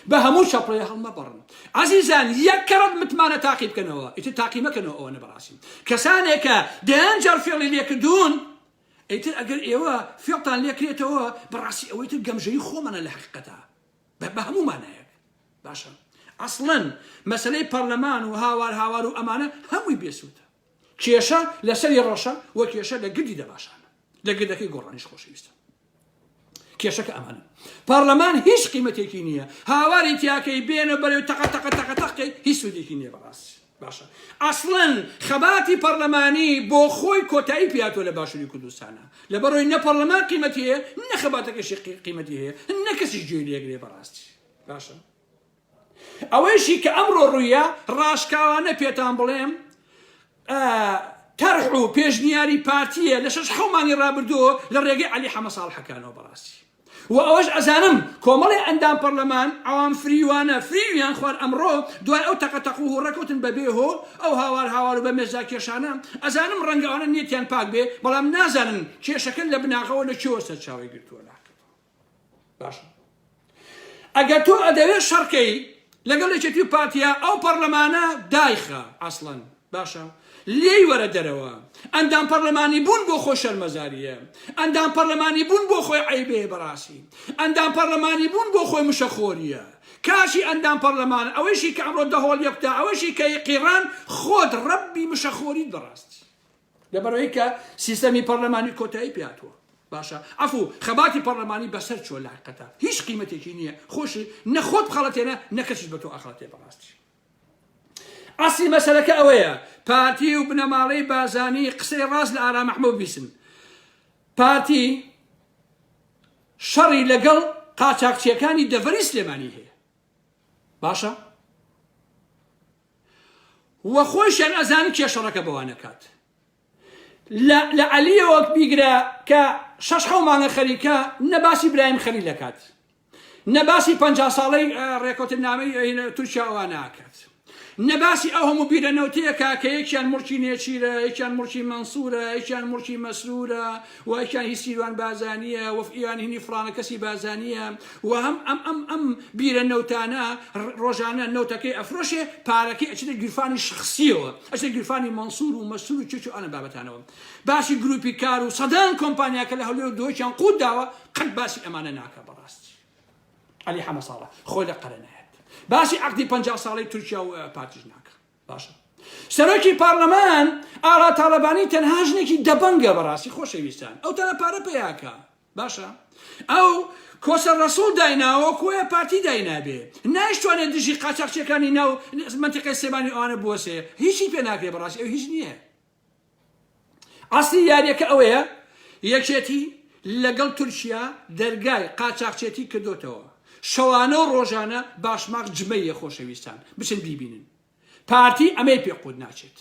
بە هەموو شەپڕێ هەڵمەبڕن عەزیزان یەک کەڕەت متمانە تاقی بکەنەوە ئیتر تاقی مەکەنەوە ئەوەنە بەڕاستی کەسانێکە دەیان جار فێڵی لێکردوون ئیتر ئەگەر ئێوە فێڵتان لێکرێتەوە بەڕاستی ئەوەی تر گەمژەی خۆمانە لە حەقیقەتە بە هەموومانایەک باشە ئەسڵەن مەسەلەی پەرلەمان و هاوار و ئەمانە هەمووی بێسووتە کێشە لەسەری ڕەشە وە کێشە لە گردی دەباشانە لە گردەکەی گۆڕانیش خۆشەویستە کێشەکە ئەمانە پەرلەمان هیچ قیمەتێکی نییە هاواری تیاکەی بێنە بەرەوەی تەقەتەقەتەقەتەقەی هیچ سوودێکی نییە بەڕاستی باشە ئەسڵەن خەباتی پەرلەمانی بۆ خۆی کۆتایی پیاتۆ لە باشووری کوردستانە لەبەرەوەی نە پەرلەمان قیمەتی هەیە نە خەباتەکەشی قیمەتی هەیە نە کەسی گوێی لێگرێ بەڕاستی باشە ئەوەیشی کە ئەمڕۆ ڕوویە ڕاشکاوانە پێتان بڵێم تەرح و پێشنیاری پارتیە لە 6 حومانی ڕابردووە لە ڕێگەی عەلی حەمە ساڵحەکانەوە بەڕاستی و ئەوەش ئەزانم کۆمەڵی ئەندام پەرلەمان ئەوان فریوانە فریویان خوارد ئەمڕۆ دوای ئەو تەقەتەق و ڕەکوتن بەبێ هۆ ئەو هاوار و بە مێزا کێشانە ئەزانم ڕەنگەوانە نیەتیان پاک بێ بەڵام نازانن کێشەکەن لە بناغەوە لە کێوە سەرچاوی گرتووە باشە ئەگەر تۆ ئەدەوێت شەڕکەی لەگەڵ یەکێتی و پارتیا ئەو پەرلەمانە دایخە ئەسڵەن باشە لێی وەرە دەرەوە ئەندام پەرلەمانی بوون بۆ خۆی شەرمەزاریە ئەندام پەرلەمانی بوون بۆ خۆی عەیبێ بەڕاستی ئەندام پەرلەمانی بوون بۆ خۆی مشەخۆریە کاشی ئەندام پەرلەمان ئەوەیشی کە ئەمڕۆ دەهۆڵ یەکتا ئەوەشی کە قیڕان خۆت ڕەبی مشەخۆریت بەڕاستی لەبەرەوەی کە سیستەمی پەرلەمانی کۆتایی پیاتوە باشە ئەفو خەباتی پەرلەمانی بەسەر چوە لە حەقیقەتە هیچ قیمەتێکی نییە خۆشی نەخۆت بخەڵەتێنە نەکەسیش بە تۆ ئەخڵەتێ بەڕاستی ئەسلی مەسەلەکە ئەوەیە پارتی و بنەماڵەی بازانی قسەی ڕاست لە ئارام محمەد بیسن پارتی شەڕی لەگەڵ قاچاقچیەکانی دەڤەری سلێمانی هەیە باشە وە خۆشیان ئەزانی کێشەڕەکە بەوانەکات لە عەلیەوە بیگرە کە 6 مانگە خەریکە نەباسی برایم خەلیل دەکات نەباسی 50 ساڵەی ڕێکەوتنامەی تورکیا ئەوە ناکات نەباسی ئەو هەموو بیرەنەوتەیەکە کە یەکیان موڕچی نێچیرە یەکیان موڕچی مەنسوورە یەکیان موڕچی مەسرورە و یەکیان هی سیروان بازانیە وەفئیان هینی فڵانە کەسی بازانیە و ئەم بیرەنەوتانە ڕۆژانە نەوتەکەی ئەفرۆشێ پارەکەی ئەچێتە گیرفانی شخصیەوە ئەچێتە گیرفانی مەنسوور و مەسرور و چ ئەنە بابەتانەوە باسی گروپی کار و سەدان کۆمپانیاکە لە هەولێر دۆیان قوت داوە قەت باسی ئەمانە ناکە بەڕاستی عەلی حەمە ساڵح خۆی لە قەرەنایە باسی عقدی 50 ساڵەی تورکیا و پارتیش ناکە باشە سەرۆکی پارلەمان ئاغا تاڵەبانی تەنها ژنێکی دەبەنگە بەڕاستی خۆشەویستان ئەو تەنە پارە پێیاکە باشە ئەو کۆسە ڕەسوڵ دایناوە کۆیە پارتی داینابێ نایشتوانێت دژی قاچاقچیەکانی ناو منتیقەی سێبانی ئەوانە بوەسێ هیچی پێ ناکرێ بەڕاستی ئەو هیچ نییە ئەسڵی یاریەکە ئەوەیە یەکێتی لەگەڵ تورکیا دەرگای قاچاقچێتی کردوتەوە شەوانە و ڕۆژانە باشماق جمەیە خۆشەویستان بچن بیبینن پارتی ئەمەی پێقود ناچێت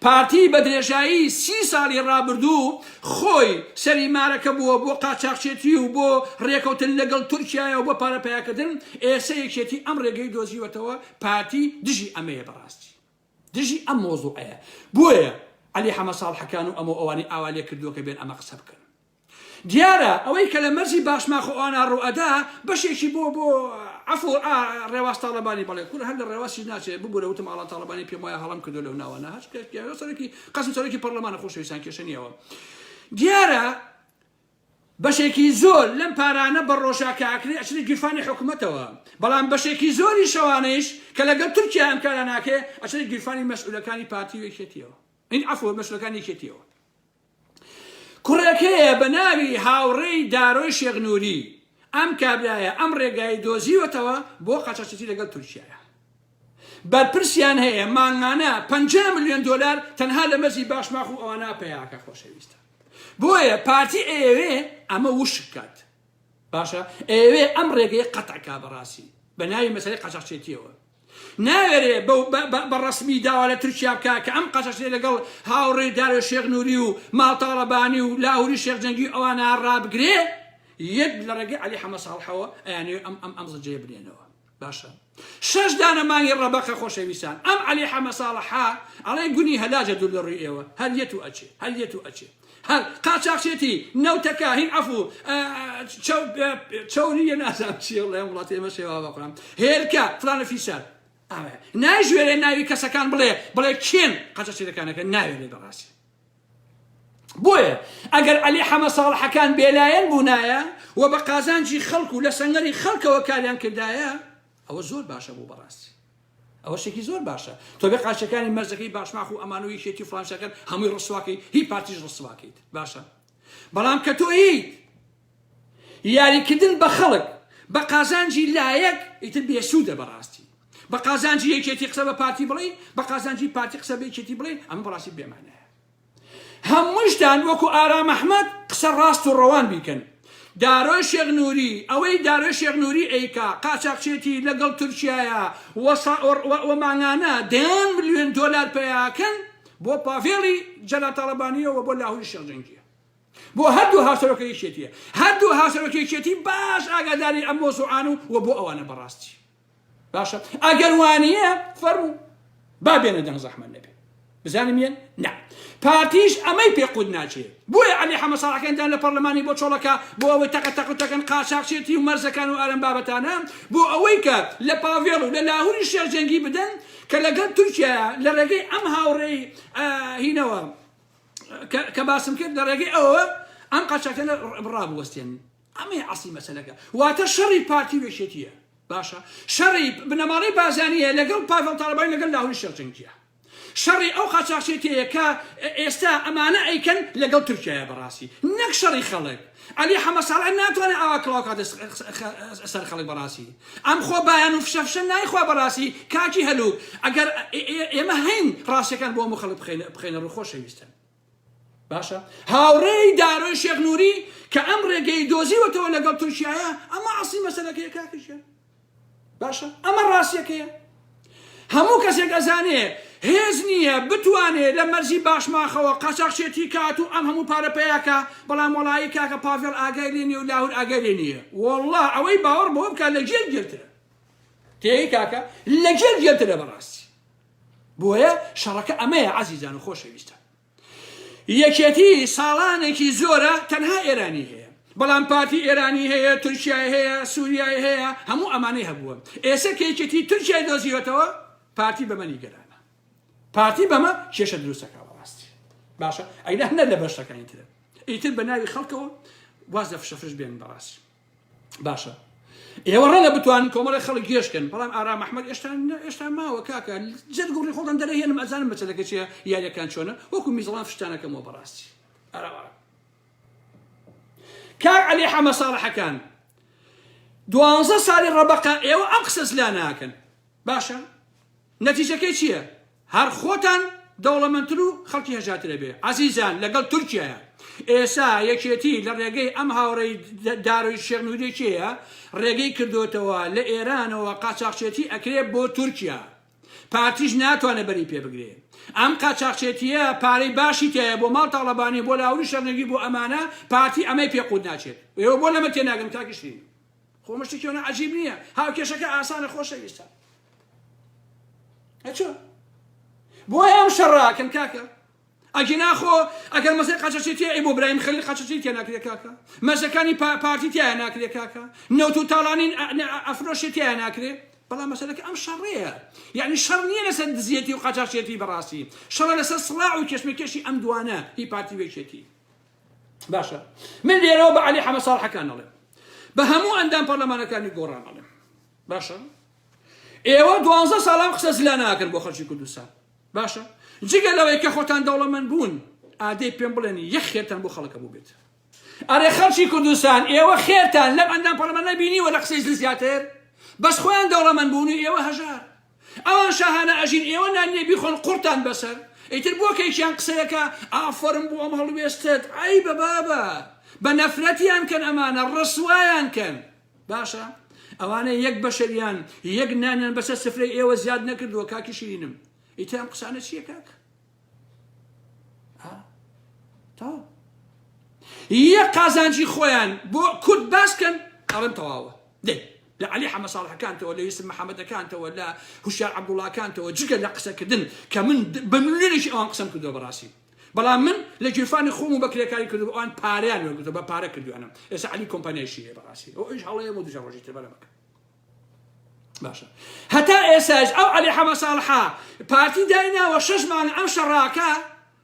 پارتی بە درێژایی 30 ساڵی ڕابردوو خۆی سەریمارەکە بووە بۆ قاچاقچێتی و بۆ ڕێکەوتن لەگەڵ تورکیایە و بۆ پارەپیاکردن ئێستا یەکێتی ئەم ڕێگەی دۆزیوەتەوە پارتی دژی ئەمەیە بەڕاستی دژی ئەم مۆزوعەیە بۆیە عەلی حەمە ساڵحەکان و ئەمە ئەوانی ئاوالێ کردووە کە بێن ئەمە قسە بکەن دیارە ئەوەی کە لە مەرزی باشماخۆ ئەوانە ڕوئەدا بەشێکی بۆ عەفو ڕێواز تاڵەبانی بەڵێ کورە هەر لە ڕێوازی ناچێت ببوورە وتم ئاڵا تاڵەبانی پێم وایە هەڵام کردو لەو ناوانە هەچ قەسم سەرۆکی پەرلەمانە خۆشەویستان کێشە نییەوە دیارە بەشێکی زۆر لەم پارانە بە ڕۆژاکە ئاکرێ ئەچێت گیرفانی حکوومەتەوە بەڵام بەشێکی زۆری شەوانەیش کە لەگەڵ تورکیا ئەمکارە ناکێ ئەچێت گیرفانی مەسئولەکانی پارتی و یەکێتیەوە این عەفو مەسئولەکانی یەکێتیەوە کوڕەکەیە بە ناوی هاوڕێی دارۆی شێخنووری ئەم کابرایە ئەم ڕێگای دۆزیوەتەوە بۆ قاچاقچێتی لەگەڵ تورکیایە بەرپرسیان هەیە مانگانە 50 ملیۆن دۆلار تەنها لە مەرزی باشماخ و ئەوانە پێیاکە خۆشەویستە بۆیە پارتی ئێوێ ئەمە وشک کات باشە ئێوێ ئەم ڕێگەی قەتعکا بەڕاستی بە ناوی مەسەلەی قاچاقچێتیەوە ناوێرێ بە ڕسمی داوا لە تورکیا بکە کە ئەم قاچاقچێتی لەگەڵ هاوڕێی دارۆی شێخنووری و ماڵتاڵەبانی و لاهوری شێخجەنگی ئەوانە ڕابگرێ یەک لە ڕێگەی عەلی حەمە ساڵحەوە ئەیانەوێ ئەم زەجەیە بنێنەوە باشە 6 دانە مانگی ڕەبەقە خۆشەویستان ئەم عەلی حەمە ساڵحە ئەڵێ گونی هەلاجە دوور لە ڕووی ئێوە هەر یەت و ئەچێ هەر یەت و ئەچێ هەر قاچاقچێتی نەوتەکە هین عەفو چەوریە نازانم چیە وڵای وڵاتی ئێمە شێوا بەقوران هێرکە فلانە فیسار ناژوێرێ ناوی کەسەکان بڵێ کێن قاچاقچێتەکانەکە ناوێرێ بەڕاستی بۆیە ئەگەر عەلی حەمە ساڵحەکان بێلایەن بوونایە و بە قازانجی خەڵک و لە سەنگەری خەڵکەوە کاریان کردایە ئەوە زۆر باشە بوو بەڕاستی ئەوە شتێکی زۆر باشە تۆ بێ قاچەکانی مەرزەکەی باشماخ و ئەمانەوەی یەکێتی و فڵانشەکەن هەمووی ڕسواکەی هی پارتیش ڕسواکەیت باشە بەڵام کە تۆ هیت یاریکردن بە خەڵک بە قازانجی لایەک ئیتر بێسوودە بەڕاستی بە قازانجی یەکێتی قسە بە پارتی بڵێ بە قازانجی پارتی قسە بە یەکێتی بڵێ ئەمە بەڕاستی بێمانەیە هەمووشتان وەکو ئارام ئەحمەد قسە ڕاست و ڕەوان بیکەن دارۆی شێخنووری ئەوەی دارۆی شێخنووری ئەیکا قاچاقچێتی لەگەڵ تورکیایە و مانگانە 10 ملیۆن دۆلار پێیاکەن بۆ پافێڵی جەلا تاڵەبانیەوە بۆ لاهوری شێخجەنگیە بۆ هەردوو هاوسەرۆکە یەکێتیە هەردوو هاوسەرۆکە یەکێتی باش ئاگاداری ئەم مۆزوعان و بۆ ئەوانە بەڕاستی باشە ئەگەر وانییە فەرموو با بێنە دەنگ زەحمەت نەبێ بزانم یەن نا پارتیش ئەمەی پێقود ناچێت بۆیە عەلی حەمە ساڵحەکەندان لە پەرلەمانی بۆ چۆڵەکە بۆ ئەوەی تەقەتەقەتەکەن قاچاقچێتی و مەرزەکان و ئارەم بابەتانە بۆ ئەوەی کە لە پاڤێڵ و لە لاهوری شێخجەنگی بدەن کە لەگەڵ تورکیایە لە ڕێگەی ئەم هاوڕێی هینەوە کە باسم کرد لە ڕێگەی ئەوە ئەم قاچاقچێتە ڕابوەستێن ئەمەی عەسڵی مەسەلەکە واتە شەڕی پارتی وێشێتیە باشە شەڕی بنەماڵەی بازانیە لەگەڵ پاڤێڵ تاڵەبانی لەگەڵ لاهوری شێخجەنگیە شەڕی ئەو قاچاقچێتەیە کە ئێستا ئەمانە ئەیکەن لەگەڵ تورکیایە بەڕاستی نەک شەڕی خەڵک عەلی حەمە ساڵح ناتوانێت ئاوا کڵاو کاتە سەر خەڵک بەڕاستی ئەم خۆ بایان و فشەفشە نایخوا بەڕاستی کاکی هەلوو ئەگەر ئێمە هەین ڕاستیەکان بۆ هەموو خەڵک بخێنە ڕوو خۆشەویستن باشە هاوڕێی دارۆی شێخنووری کە ئەم ڕێگەی دۆزیوەتەوە لەگەڵ تورکیایە ئەمە عەسڵی مەسەلەکەیە کاکیشە باشە ئەمە ڕاستیەکەیە هەموو کەسێک ئەزانێ هێز نییە بتوانێت لە مەرزی باشماخەوە قاچاقچێتی کات و ئەم هەموو پارەپەیەکە بەڵام وڵایی کاکە پاڤێڵ ئاگای لێ نیە و لاهور ئاگای لێ نییە وەڵڵا ئەوەی باوەڕ بەوە بکات لە گێل گرترە تێی کاکە لە گێل گرترە بەڕاستی بۆیە شەڕەکە ئەمەیە عەزیزان و خۆشەویستان یەکێتی ساڵانێکی زۆرە تەنها ئێرانی هەیە بەڵام پارتی ئێرانی هەیە تورکیای هەیە سووریای هەیە هەموو ئەمانەی هەبووە ئێستا کە یەکێتی تورکیای دۆزیوەتەوە پارتی بەمە نیگەرانە پارتی بەمە کێشە دروستەکە بەڕاستی باشە ئەیدا هەنە لە بەشەکانی ترە ئیتر بە ناوی خەڵکەوە واز لە فشەفرش بێن بەڕاستی باشە ئێوە ڕەنە بتوانن کۆمەڵی خەڵک گێشکن بەڵام ئارام ئەحمەد ئێشتا ماوە کاکە جەت گوڕی خۆڵدەم دەرەهێنم ئەزانم مەسەلەکە چییە یاریەکان چۆنە وەکو میزڵان فشتانەکەمەوە بەڕاستی کاک عەلی حەمە ساڵحەکان 12 ساڵی ڕەبەقە ئێوە ئەم قسەس لا ناکەن باشە نەتیجەکەی چییە هەر خۆتان دەوڵەمەندتر و خەڵکی هەژاترە بێ عەزیزان لەگەڵ تورکیایە ئێسا یەکێتی لە ڕێگەی ئەم هاوڕێی داڕۆی شێخ نوودی چییە ڕێگەی کردوتەوە لە ئێرانەوە قاچاقچێتی ئەکرێت بۆ تورکیا پارتیش ناتوانێت بەری پێ بگرێ ئەم قاچاقچێتیە پارەی باشی تایە بۆ ماڵ تاڵەبانی بۆ لاوری شەرنگی بۆ ئەمانە پارتی ئەمەی پێقود ناچێت ئێوە بۆ لەمە تێناگەن کاکشتین خۆمەشتێکیەوە عەجیب نییە هاوکێشەکە ئاسانە خۆشەویستە ئەچۆ بۆیە ئەم شەڕاکەن کاکە ئەگە ناخۆ ئەگەر مەسەی قاچاقچێتی ئەی بۆ برایم خەلیل قاچاقچێتی تیا ناکرێت کاکە مەزەکانی پارتی تیا ناکرێت کاکە نەوت و تاڵانین ئەفرۆشی تیا ناکرێت بەڵام مەسەلەکە ئەم شەڕەیە یعنی شەڕ نییە لەسەر دزیەتی و قاچاقچێتی بەڕاستی شەڕە لەسەر سڵاح و کێشمەکێشی ئەم دوانە هی پارتی وێکێتی باشە من لێرەوە بە عەلی حەمە ساڵحەکان دەڵێم بە هەموو ئەندام پەرلەمانەکانی گۆڕان دەڵێم باشە ئێوە 12 ساڵام قسەز لا ناکرد بۆ خەڵکی کوردستان باشە جگە لەوەی کە خۆتان دەوڵەمەند بوون ئادەی پێم بڵێنی یەک خێرتان بۆ خەڵکە بوو بێت ئەرێ خەڵکی کوردستان ئێوە خێرتان لەم ئەندام پەرلەمان نەبینیوە لە قسەی زیاتر بەس خۆیان دەوڵەمەند بوون و ئێوە هەژار ئەوان شاهانە ئەژین ئێوە نانیە بیخۆن قورتان بەسەر ئیتر بۆ کەیشیان قسەیەکە ئافەرم بۆ ئەم هەڵوێستت ئەی بە بابە بە نەفرەتیان کەن ئەمانە ڕسوایان کەن باشە ئەوانە یەک بەشەریان یەک نانیان بەسەر سفرەی ئێوە زیاد نەکردووە کاکی شیرینم ئیتر ئەم قسانە چییە کاک تا یەک قازانجی خۆیان بۆ کورد باسکەن ئەڵێم تەواوە دێ لە عەلی حەمە ساڵحەکانتەوە لە یوسف محەممەدەکانتەوە لە هوشیار عەبدوڵڵاکانتەوە جگە لە قسەکردن کە من بە ملیۆنێکی ئەوان قسەم کردووە بەڕاستی بەڵام من لە گیرفانی خۆم و بەکرێکاری کردو ئەوان پارەیان وەرگرتووە بە پارە کردوانم ئێستا عەلی کۆمپانیایشی هەیە بەڕاستی ئەو ئیش هەڵەیە بۆ دوژە ڕۆژی تر بەرەمەکە باشە هەتا ئێساش ئەو عەلی حەمە ساڵحە پارتی دایناوە 6 مانگ ئەم شەڕاکە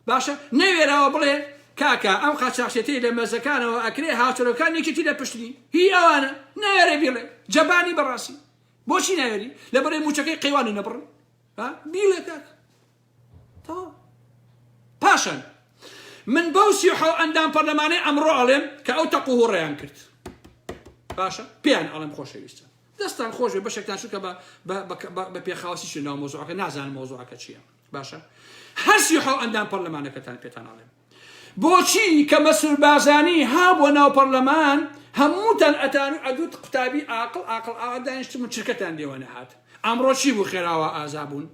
باشە نەوێراوە بڵێ کاکە ئەم قاچاقچێتی لە مەزەکانەوە ئەکرێ هاوچەرەکان یەکێتی لە پشتنی هی ئەوانە نایەرێ بێڵێ جەبانی بەڕاستی بۆچی نایەری لەبەرەی موچەکەی قەیوانی نەبڕن بیڵێ کاک تەواو پاشان من بەو 37 ئەندام پەرلەمانەی ئەمڕۆ ئەڵێم کە ئەو تەقوهوڕەیان کرد باشە پێیان ئەڵێم خۆشەویستە دەستان خۆش بێ بەشێکتان چونکە بە پێخاوەسیشی ناو مۆزوعەکە نازانم مۆزوعەکە چییە باشە هەر 37 ئەندام پەرلەمانەکەتان پێتان ئەڵێم بۆچی کە مەسعود بارزانی هابووە ناو پەرلەمان هەمووتان ئەتان و ئەدوت قوتابی عاقڵ ئادانیشتم چرکەتان لێوە نەهات ئەمڕۆ چی بوو خێراوە ئازابوون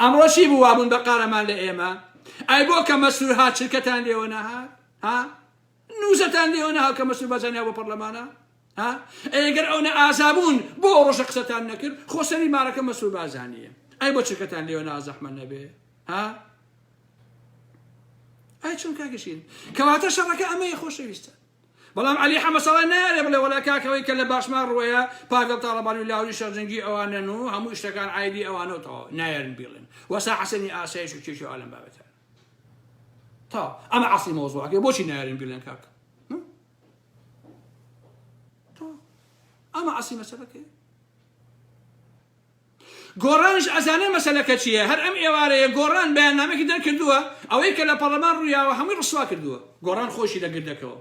ئەمڕۆ چی بوو وابوون بە قارەمان لە ئێمە ئەی بۆ کە مەسعود هات چرکەتان لێوە نەهات نووزەتان لێوە نەهات کە مەسعود بارزانی بۆ پەرلەمانە ئەگەر ئەو نە ئازابوون بۆ ڕۆژە قسەتان نەکرد خۆسەری مارەکە مەسعود بارزانیە ئەی بۆ چرکەتان لێوە نازەحمە نەبێ ئەی چۆن کاکەشین کەواتە شەڕەکە ئەمەیە خۆشەویستە بەڵام عەلی حەمە ساڵحی نایەرێ بڵێ وەلا کاکەوەی کە لە باشمار ڕۆیە پاگەڵ تاڵەبانی و لاوری شەڕجەنگی ئەوانن و هەموو شتەکان عایدی ئەوانەوەتەوە نایەرن بیڵێن وەسا حەسەنی ئاسایش و کێشی ئالەم بابەتە تا ئەمە عەسڵی مۆزوعەکەی بۆچی نایەرن بیڵێن کاکە ئەمە عەسڵی مەسەلەکەیە گۆڕانش ئەزانە مەسەلەکە چییە هەر ئەم ئێوارەیە گۆڕان بەیاننامەیەکی دەرکردووە ئەوەی کە لە پەرلەمان ڕوویاوە هەمووی ڕسوا کردووە گۆڕان خۆشی لەگردەکەەوە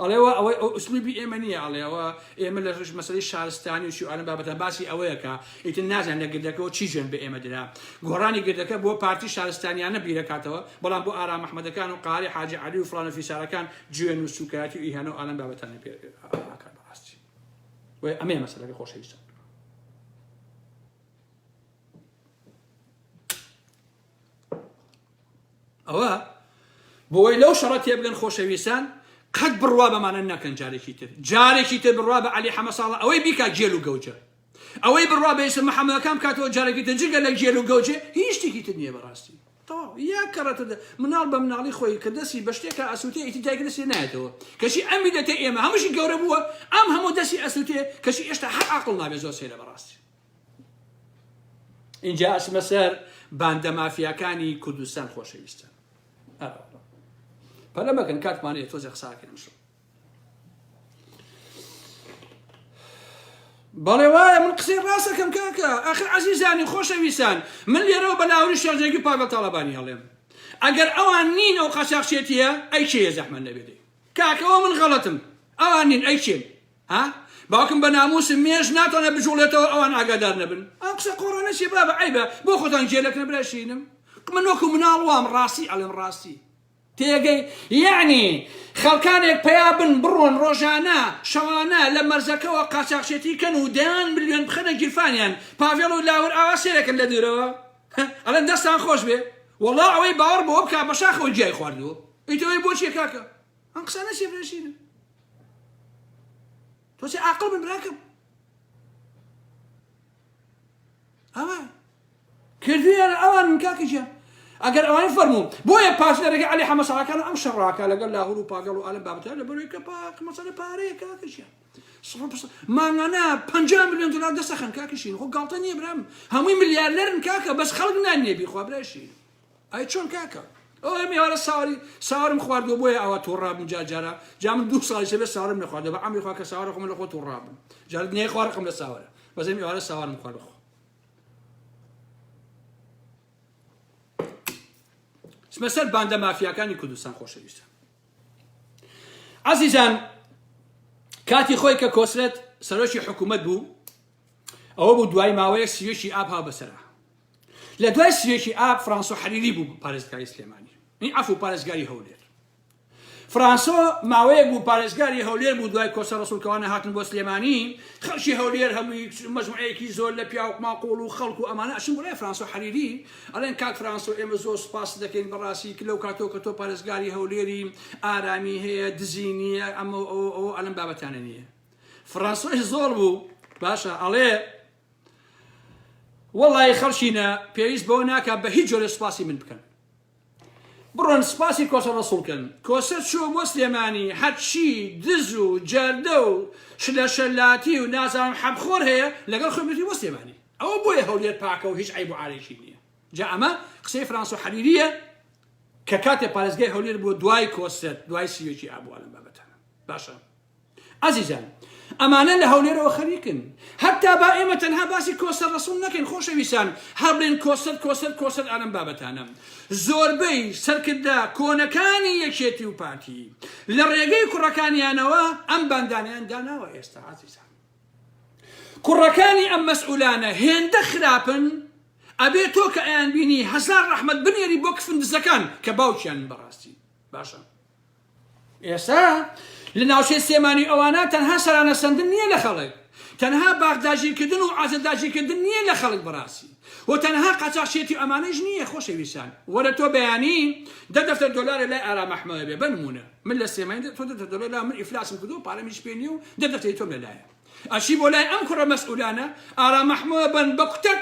ئەڵێەوە ئەوەی ئوسلوبی ئێمە نییە ئەڵێەوە ئێمە لە مەسەلەی شارستانی و شیوعانە بابەتە باسی ئەوەیەکە ئیتر نازان لە گردەکەەوە چی ژێن بە ئێمە درا گۆڕانی گردەکە بۆ پارتی شارستانیانە بیرەکاتەوە بەڵام بۆ ئارام محەممەدەکان و قاری حاجی عەلی و فڵانە فیسارەکان گوێن و سوکایەتی و ئیهانە و ئالەم بابەتانە پێکات بەڕاستی ئەمەیە مەسەلەکە خۆشەویستە ئەوە بۆی لەو شەڕە تێبگەن خۆشەویستان قەت بڕوا بەمانە نەکەن جارێکی تر بڕوا بە عەلی حەمەساڵە ئەوەی بیکات جێل و گەوجە ئەوەی بڕوا بە ئێستا محەممەدەکان کاتەوە جارێکی تر جگە لە جێل و گەوجێ هیچ شتێکی تر نییە بەڕاستی یا کەڕەتە مناڵ بە مناڵی خۆی کە دەستی بە شتێکە ئەسووتێ ئیتی دایک دەستی نایەتەوە کەشی ئەمی دەتێ ئێمە هەمووشی گەورە بووە ئەم هەموو دەستی ئەسووتێ کەشی ئێشتا هەر عەقڵ نابێت زۆر سێرە بەڕاستی اینجا ئەچمە سەر باندە مافیاکانی کوردستان خۆشەویستە پەلە مەکەن کاتمانەیە تۆزێ قساکەم شو بەڵێ وایە من قسەی ڕاستەکەم کاکە ئاخر عەزیزانی خۆشەویستان من لێرەوە بەلاوری شێرجێکی پاگەڵ تاڵەبانی هەڵێم ئەگەر ئەوان نین ئەو قاچاقچێتیە ئەی چێ زەحمەت نەبێتێ کاکەوە من غەڵەتم ئەوان نین ئەی چێن ها باوکم بە ناموسم مێژ ناتوانە بژوڵێتەوە ئەوان ئاگادار نەبن ئەم قسە قۆڕانە چێ بابە عیبە بۆ خۆتان جێلەکە براشینم من وەکو مناڵ وام ڕاستی ئەڵێم ڕاستی تێگەی یعنی خەڵکانێک پەیابن بڕۆن ڕۆژانە شەوانە لە مەرزەکەەوە قاچاقچێتی کەن و دەیان ملیۆن بخەنە گیرفانیان پاڤێڵ و لاور ئاوا سێرەکەن لە دوورەوە ئەڵێن دەستان خۆش بێ وەڵڵا ئەوەی باوەڕ بۆ بکا بە شاخەوە جیای خواردووە ئیتەوەی بۆچیە کاکە ئەم قسانە چێ برێشینە تۆ چێ عاقڵ بن براکەم ئەوە کردویان ئەوان من کاکەجیان ئەگەر ئەوان فەرموو بۆیە پاسدەرەکە عەلی حەمەساڵەکان ئەم شەڕاکە لەگەڵ لاهور و پاگەڵ و ئالەم بابەتە لە بەروەی کە پاک مەسەلە پارەیە کاکەجیان مانگانە 50 ملیۆن دلار دەسەخەن کاکەشین خۆ گاڵتە نییە برام هەمووی ملیارلەرن کاکە بەس خەڵک نانیێ بیخوا برایشین ئای چۆن کاکە ئەو میوارە ساوارم خواردووە بۆیە ئەوە تووڕابم جارجارە جا من 2 ساڵی سەبێت ساوارم نەخواردە بە عەمی خوا کە ساوارە خۆم لە خۆ تووڕابم جار دنیای خوارقم لە ساوارە بەس میوارە ساوارم خواردە سمەسەر باندە مافیاکانی کوردستان خۆشەویستە عەزیزان کاتی خۆی کە کۆسرەت سەرۆکی حکوومەت بوو ئەوە بوو دوای ماوەیەک سوێکی ئاب ها بەسەرا لە دوای سوێکی ئاب فرانسۆ حەریری بوو پارێزگاری سلێمانی عەفو پارێزگاری هەولێر فرانسۆ ماوەیەک بوو پارێزگاری هەولێر بوو دوای کۆسە ڕەسوولکەوانە هاتن بۆ سلێمانی خەڵکی هەولێر هەمووی مەجموعەیەکی زۆر لە پیاو ماقۆڵ و خەڵک و ئەمانە ئەچن بۆ لای فرانسۆ حەریری ئەڵێن کاک فرانسۆ ئێمە زۆر سوپاس دەکەین بەڕاستی کە لەو کاتەوە کە تۆ پارێزگاری هەولێری ئارامی هەیە دزی نییە ئەمە ئەو ئەلەم بابەتانە نییە فرانسۆی زۆر بوو باشە ئەڵێ وەڵای خەڵکینە پێویست بەوە ناکات بە هیچ جۆرە سوپاسی من بکەن بڕۆن سپاسی کۆسە ڕەسوولکەن کۆسە چوە بۆ سلێمانی هەرچی دز و جەردە و شلە شەلاتی و نازانم حەبخۆر هەیە لەگەڵ خۆی بێتی بۆ سلێمانی ئەوە بۆیە هەولێر پاکە و هیچ عیب و عارێکی نییە جا ئەمە قسەی فرانسۆ حەریریە کە کاتێ پارێزگای هەولێر بووە دوای کۆسەر دوای سوێکی ئابووە لەم بابەتانە باشە عەزیزان ئەمانە لە هەولێرەوە خەریکن هەتا با ئێمە تەنها باسی کۆسەر ڕەسوول نەکەین خۆشەویستان هەر بڵێن کۆسەر ئەلەم بابەتانە زۆربەی سەرکردا کۆنەکانی یەکێتی و پارتی لە ڕێگەی کوڕەکانیانەوە ئەم باندانیان داناوە ئێستا عەزیزان کوڕەکانی ئەم مەسئولانە هێندە خراپن ئەبێ تۆ کە ئەیان بینی هەزار ڕەحمەت بنێری بۆ کفندزەکان کە باوکیان بەڕاستی باشە ئێستا لە ناوچەی سلێمانی ئەوانە تەنها سەرانە سەندن نییە لە خەڵک تەنها باغداژیکردن و ئازاداژیکردن نییە لە خەڵک بەڕاستی و تەنها قاچاقچێتی ئەمانەش نییە خۆشەویستان وەرە تۆ بەیانی 10 دەفتەر دۆلارە لای ئارام ئەحمەد بێ بنمونە من لە سلێمانی تۆ 10 دۆلار لا من ئیفلاسم کردو پارەمیش پێ نییە و 10 دەفتەری تۆم لەلایە ئەچی بۆ لای ئەم کوڕە مەسئولانە ئارام ئەحمەد بن بە کوتەک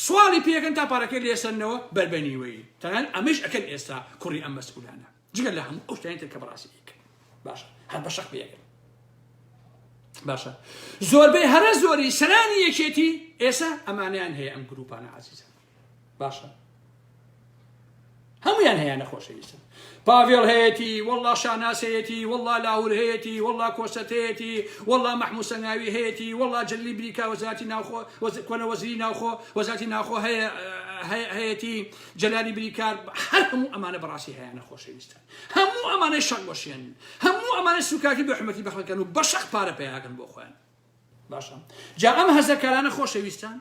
سواڵی پێکەن تا پارەکەی لێسەنەوە بەربەنیوەی تەنان ئەمەش ئەکەن ئێستا کوڕی ئەم مەسئولانە جگەر لە هەموو ئەو شتانێک کە بەڕاستی ئیکەن باشە هەر بە شەق پێکەن باشە زۆربەی هەرە زۆری سەرانی یەکێتی ئێستا ئەمانیان هەیە ئەم گروپانە عەزیزان باشە هەمویان هەیە نەخۆشەویستن پاڤێڵ هەیەتی وەڵڵا شاناس هەیەتی وەڵڵا لاور هەیەتی وەڵڵا کۆسەت هەیەتی وەڵڵا مەحموود سەنگاوی هەیەتی وەڵڵا جەلیلی بریکا وەزارەتی ناوخۆ کۆنە وەزیری ناوخۆ وەزارەتی ناوخۆ هەیەتی جەلالی بریکار هەر هەموو ئەمانە بەڕاستی هەیە نەخۆشەویستن هەموو ئەمانەی شەق بەشێن هەموو ئەمانە سوکاکی بە حرمەتی بەخەکەن و بە شەق پارە پێیاکەن بۆ خۆیان باشە جا ئەم هەزەکارانە خۆشەویستان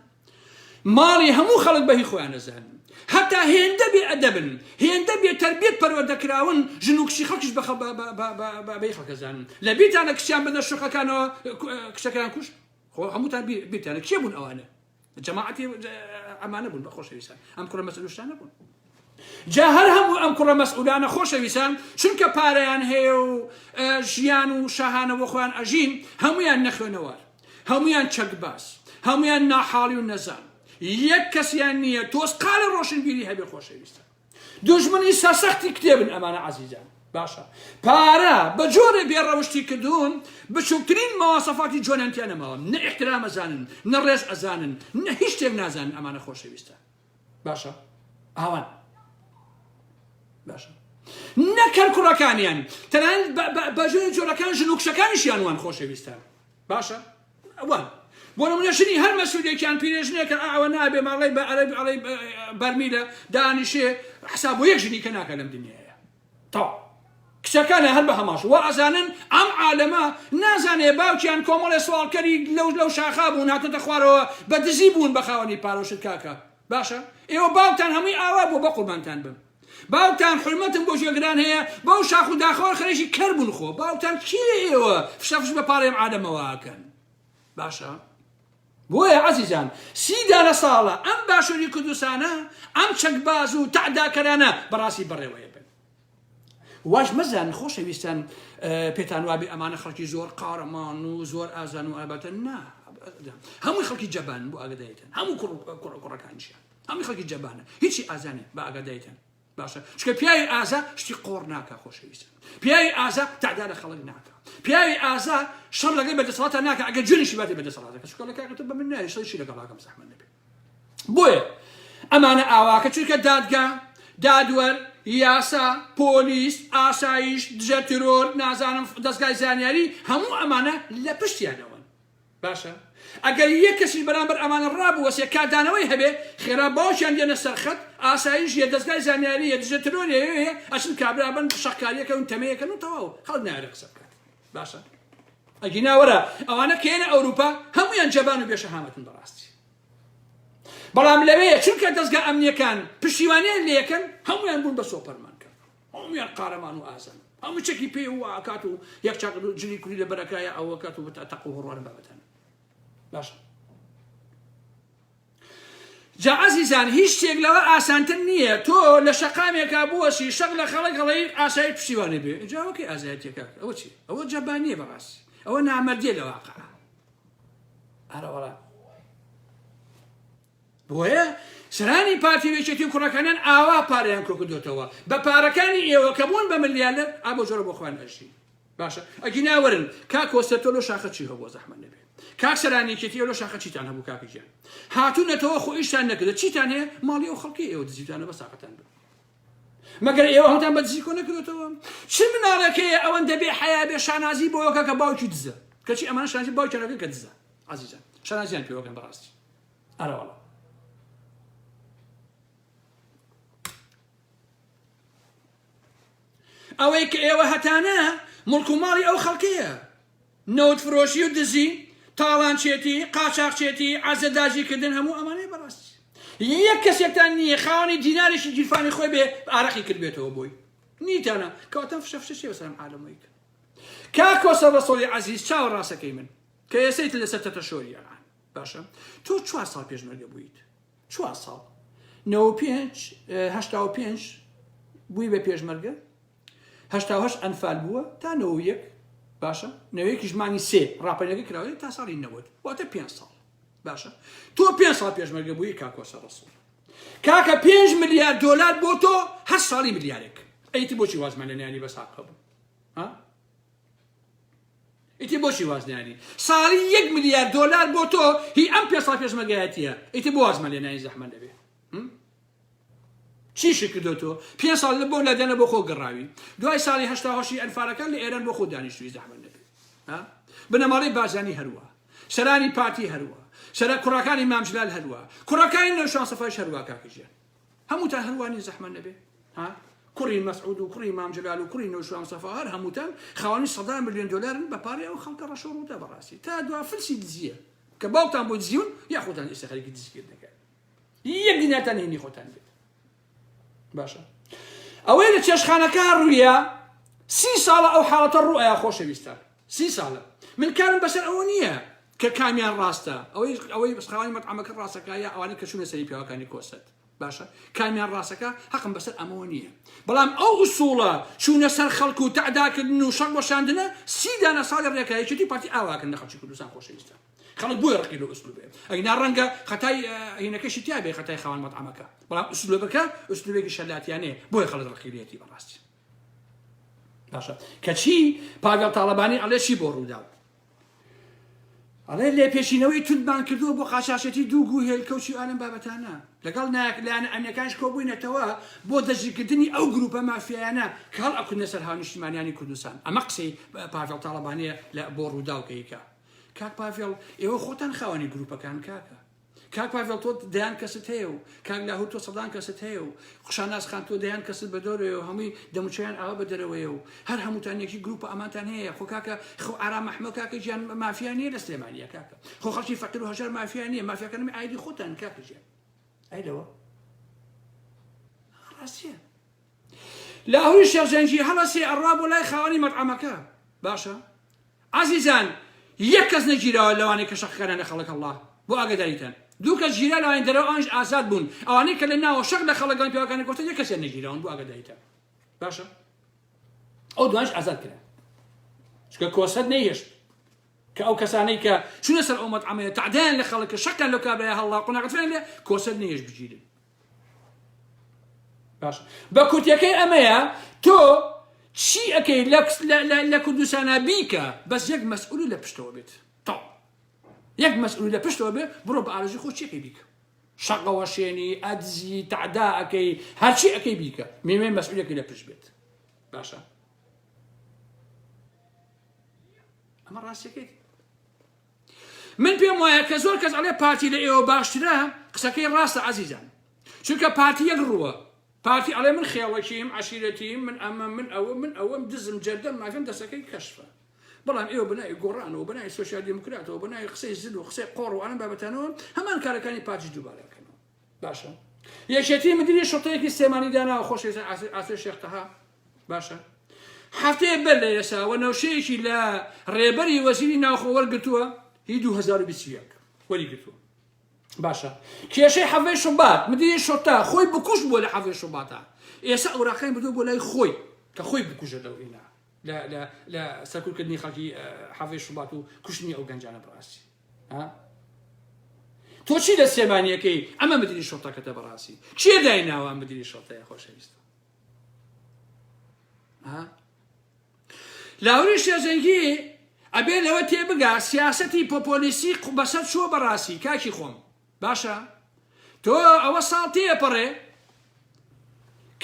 ماڵی هەموو خەڵک بەهی خۆیان دەزانن هەتا هێندە بێ ئەدەبن هێندە بێ تەربیەت پەروەردەکراون ژن و کچی خەڵکیش بەی خەڵکەزانن لە بیرتانە کچیان بەدە شوقەکانەوە کچەکەیان کوشت خۆ هەمووتان بیرتانە کێ بوون ئەوانە جەماعەتی ئەمانە بوون بە خۆشەویستان ئەم کوڕە مەسئولشتانە بوون جا هەر هەموو ئەم کوڕە مەسئولانە خۆشەویستان چونکە پارەیان هەیە و ژیان و شاهانە بۆ خۆیان ئەژین هەمویان نەخوێنەوار هەمویان چەکباس هەمویان ناحاڵی و نەزان یەک کەسیان نییە تۆسقالە ڕۆشنبیری هەبێ خۆشەویستە دوژمنی سەسەختی کتێبن ئەمانە عەزیزان باشە پارە بە جۆرە بێڕەوشتی کردوون بچووکترین مەواسەفاتی جۆنیانتیان نەماوە نە ئیحترام ئەزانن نە ڕێز ئەزانن نە هیچ شتێک نازانن ئەمانە خۆشەویستە باشە ئاوان باشە نەکەن کوڕەکانیان تەنانەت بە جۆرەکان ژنوکشەکانیشیان وان خۆشەویستان باشە ئەوان بۆ نمونە ژنی هەر مەسئولێکیان پیرێژنێکە ئەوە نابێ ماڵی بە ئەڵەی بەرمیلە دانیشێ حساب بۆ یەک ژنی کە ناکە لەم دنیایە تەواو کچەکانە هەر بە هەماش وا ئەزانن ئەم عالەمە نازانێ باوکیان کۆمەڵێ سواڵکەری لەو شاخا بوون هاتۆتە خوارەوە بە دزی بوون بە خاوەنی پارۆشت کاکە باشە ئێوە باوکتان هەمووی ئاوا بوو بە قوربانتان بم باوکتان حرمەتم بۆ ژێگران هەیە بەو شاخ و داخەوە خەرێکی کەر بوون خۆ باوکتان کێ ئێوە فشەفش بە پارەی عالەمەوەکەن باشە بۆیە عەزیزان 30 ساڵە ئەم باشووری کوردستانە ئەم چەکباز و تەعداکەرانە بەڕاستی بەڕێوەیە بن واش مەزان خۆشەویستان پێتان وابێ ئەمانە خەڵکی زۆر قارەمان و زۆر ئازان و ئابەتە نا هەمووی خەڵکی جەبان بۆ ئاگادایەتن هەموو کوڕەکانیشیان هەمووی خەڵکی جەبانە هیچی ئازانێ بە ئاگادایەتن باشە چکە پیاوی ئازا شتی قۆڕ ناکە خۆشەویستن پیاوی ئازا تعدا لە خەڵک ناکە پیاوی ئازا شەڕ لەگەڵ بەدەسەڵاتە ناکە ئەگەر جوێنیشی باتی بەدەسەڵاتەکە چکە لە کاکەتە بە من نایە شەڕیشی لەگەڵاکەم زەحمەت نەبێت بۆیە ئەمانە ئاواکە چونکە دادگا دادوەر یاسا پۆلیس ئاسایش دژە ترۆر نازانم دەستگای زانیاری هەموو ئەمانە لە پشتیانەوەن باشە ئەگەر یەک کەسی بەرامبەر ئەمانە ڕابوو وەسێ کاتدانەوەی هەبێ خێرا باوشیان دێنە سەرخەت ئاسایش یە دەستگای زانیاری یە دژە ترۆر هەیە ئەچن کابرابن شەقکاریەکە و تەمەیەکەن و تەواو خەڵک نایەرە قسە بکات باشە ئەگینا وەرە ئەوانە کێنە ئەوروپا هەمویان جەبان و بێشەهامەتن بەڕاستی بەڵام لەوەیە چونکە دەستگا ئەمنیەکان پشتیوانیان لێەکەن هەمویان بوون بە سۆپەرمانکە هەمویان قارەمان و ئازان هەموو چەکی پێ و ئاکات و یەک چاک جلی کوری لە بەرەکایە ئەوەکات و تەق و هەڕوانە بابەتەنە باشە جا عەزیزان هیچ شتێک لەوە ئاسانتر نییە تۆ لە شەقامێکا بوەشی شەق لە خەڵک هەڵەی ئاسایی پشتیوانێ بێ اینجا وەکەی ئازایەتێکە ئەوە چی ئەوە جەبانیە بەڕاستی ئەوە نامەردیە لە واقع ئارەوەڵا بۆیە سەرانی پارتی وێچێتی و کوڕەکانیان ئاوا پارەیان کۆکردوتەوە بە پارەکانی ئێوە کە بوون بە ملیارەر ئابۆ جۆرە بۆ خۆیان ئەژی باشە ئەگی ناوەرن کاک وەستە لۆ شاخە چی هەبوو زەحمەت نەبێ کاک سەرانێکێتی لۆ شاخە چیتان هەبوو کاکەگیان هاتوونەتەوە خۆ ئیشتان نەکردە چیتان هەیە ماڵی ئەو خەڵکی ئێوە دزیتانە بە ساقەتان بن مەگەر ئێوە هەمتان بە دزی کۆ نەکردوتەوە چ مناڵەکەیە ئەوەن دەبێ حیا بێ شانازی بۆ ئەوکە کە باوکی دزە کەچی ئەمانە شانازی باوکیانەکەن کە دزە عەزیزان شانازیان پێوەکەن بەڕاستی ئەرەوەڵە ئەوەی کە ئێوە هەتانە مڵک و ماڵی ئەو خەڵکەیە نەوت فرۆشی و دزی تاڵانچێتی قاچاقچێتی عەزەداژیکردن هەموو ئەمانەیە بەڕاستی یەک کەسێکتان نییە خاوەنی دینارێکی گیرفانی خۆی بێ ئارەقی کردبێتەوە بۆی نیتانە کەواتە فشەفشەشی بەسەرم عالەمەوەی کرد کاکۆسە ڕەسوڵی عەزیز چاوەڕاستەکەی من کە ئێسەیت لەسەر تەتەشۆریان باشە تۆ 4 ساڵ پێشمەرگە بوویت 4 ساڵ 95 بووی بە پێشمەرگە 88 ئەنفال بووە تا 91 باشە نەوەیەکی ژمانی 3 ڕاپەرێنەکە کراوە تا ساڵی 90 واتە 5 ساڵ باشە تۆ 5 ساڵ پێشمەرگە بووی کاکۆسە ڕەسوڵ کاکە 5 ملیار دۆلار بۆ تۆ 8 ساڵی ملیارێک ئەیتی بۆچی وازمانێنانی بە ساق هەبوو ئیتی بۆچی وازنیانی ساڵی 1 ملیار دۆلار بۆ تۆ هی ئەم 5 ساڵ پێشمەرگایەتیە ئیتی بۆ وازمانێنانی زەحمەت دەبێ چیشی کردو تۆ 5 ساڵ لە بۆ لەدەنە بۆ خۆ گەڕاوی دوای ساڵی 88 ئەنفارەکان لە ئێران بۆ خۆ دانیشتووی زەحمەت نەبێ بنەماڵەی بازانی هەروە سەرانی پارتی هەروە سەر کوڕەکانی مام جلال هەروە کوڕەکانی نەوشان سەفایش هەروە کاکەژیان هەمووتان هەروانی زەحمەت نەبێ کوڕی مەسعود و کوڕی مام جلال و کوڕی نەوشان سەفا هەر هەمووتان خاوەنی 100 ملیۆن دۆلارن بە پارەی ئەو خەڵکە ڕەشەڕوودا بەڕاستی تا دوا فلسی دزیە کە باوکتان بۆ دزیون یا خۆتان ئێستا خەریکی دزیکردنەکە یەک دینارتان هێنی خۆتان بێت باشە ئەوەی لە چێشخانەکە ڕوویە 30 ساڵە ئەو حاڵەتە ڕوئە خۆشەویستان 30 ساڵە من کارم بەسەر ئەوە نییە کە کامیان ڕاستە ئەوەی بەسخاوانی مەطعەمەکە ڕاستەکایە ئەوانەی کە چوونە سەری پیاوەکانی کۆسەت باشە کامیان ڕاستەکە حەقم بەسەر ئەمەوە نییە بەڵام ئەو ئوسوڵە چوونە سەر خەڵک و تەعداکردن و شەڕ وەشاندنە 30 دانە ساڵی ڕێکایەتی پارتی ئاواکردن لە خەڵکی کوردستان خۆشەویستە خەڵک بۆی ڕقی لە ئوسلوبێ ئەگەنا ڕەنگە خەتای هینەکەشی تیا بێ خەتای خاوەن مەطعەمەکە بەڵام ئوسلوبەکە ئوسلوبێکی شەلاتیانەیە بۆی خەڵک ڕقیلێتی بەڕاستی باشە کەچی پاگەڵ تاڵەبانی ئەڵێ چی بۆ ڕووداو ئەڵێ لێ پێشینەوەی توندمان کردووە بۆ قاچاقێتی دوو گو هێلکەوتی ئالەم بابەتانە لەگەڵ لایەنە ئەمریکانش کۆبووینەتەوە بۆ دەژیکردنی ئەو گروپە مافیایانە کە هەڵ ئەکردنە سەر هاونیشتیمانیانی کوردستان ئەمە قسەی پاڤێڵ تاڵەبانیە بۆ ڕووداوکەیکە کاک پاڤێڵ ئێوە خۆتان خاوەنی گروپەکان کاکە کاک پاڤێڵ تۆ دەیان کەست هەیە و کاک لاهور تۆ سەدان کەست هەیە و خوشاناز خان تۆ دەیان کەست بە دۆرەوە و هەمووی دەموچیان ئاوا بە دەرەوەیە و هەر هەمووتان یەکی گروپە ئەمانتان هەیە خۆ کاکە خۆ ئارام محمەد کاکە گیان مافیا نییە لە سلێمانیە کاکە خۆ خەڵکی فەقیر و هەژار مافیا نییە مافیاکەنمی ئایدی خۆتان کاکە گیان ئەیلەوە ڕاستیە لاهوری شێخ هەڵەسی ئەڕوا بۆ لای خاوەنی مەطعەمەکە باشە عەزیزان یەک کەس نەگیراوە لەوانەی کە شەقەکانە لە خەڵک ئەڵڵا بۆ ئاگاداریتان دوو کەس گیرا لەوانەی دەرەوە ئەوانش ئازاد بوون ئەوانەی کە لە ناوە شەق لە خەڵکان پیاوەکانی گۆشتن یەک کەسیان نەگیراون بۆ ئاگاداریتان باشە ئەو دوانش ئازاد کرا چکە کۆسەد نەیهێشت کە ئەو کەسانەی کە چونە سەر ئەو مەطعەمەیە تەعدایان لە خەڵکە شەقیان لەو کابرایە هەڵڵا قۆناغەتیان لێ کۆسەد نەیهێش بگیرن باشە بە کورتیەکەی ئەمەیە تۆ چی ئەەکەی لە کوردستانە بیکە بەس یەک مەسئولی لە پشتەوە بێت تاو یەک مەسئولی لە پشتەوە بێت بڕۆ بە ئارەزوی خۆ چی ئەەکەی بیکە شەقەوە شێنی ئەدزی تەعدا ئەەکەی هەرچی ئەەکەی بیکە میمێ مەسئولەکەی لە پشت بێت باشە ئەمە ڕاستیەکەیت من پێم وایە کە زۆر کەس ئەڵێ پارتی لە ئێوە باشترە قسەکەی ڕاستە عەزیزان چونکە پارتی یەک ڕووە پارتی ئەڵێ من خێڵەکیم عەشیرەتیم من ئەمە من ئەوەم دزم جەردەم مافێم دەسەکەی کەشفە بەڵام ئێوە بنای گۆڕانەوە بنای سۆشیال دیموکراتەوە بنای قسەی زل و قسەی قۆڕ و ئەم بابەتانەوە هەمان کارەکانی پارتی دووبارەکەنەوە باشە یەکێتی مدیری شۆتەیەکی سێمانی داناوە خۆشەویست ئاسێ شێخ تەها باشە هەفتەیە بەر لە ئێساوە نەوشەیەکی لە ڕێبەری وەزیری ناوخۆ وەرگرتووە هی 2021 وەریگرتووە باشە کێشەی حەڤەی شوبات مدیری شۆتا خۆی بکوش بووە لە حەڤەی شوباتە ئێستا ئەوراقەکانی بردووە بۆ لای خۆی کە خۆی بکوژە لەو ئێنا لە سەرکوتکردنی خەڵکی حەڤەی شوبات و کوشتنی ئەو گەنجانە بەڕاستی تۆ چی لە سێمانیەکەی ئەمە مدیری شۆتەکەتە بەڕاستی چیە دایناوە ئەم مدیری شۆتەیە خۆشەویستە لاوری شێرزەنگی ئەبێ لەوە تێبگا سیاسەتی پۆپۆلیسی بەسەر چووە بەڕاستی کاکی خۆم باشە تۆ ئەوە ساڵ تێپەڕێ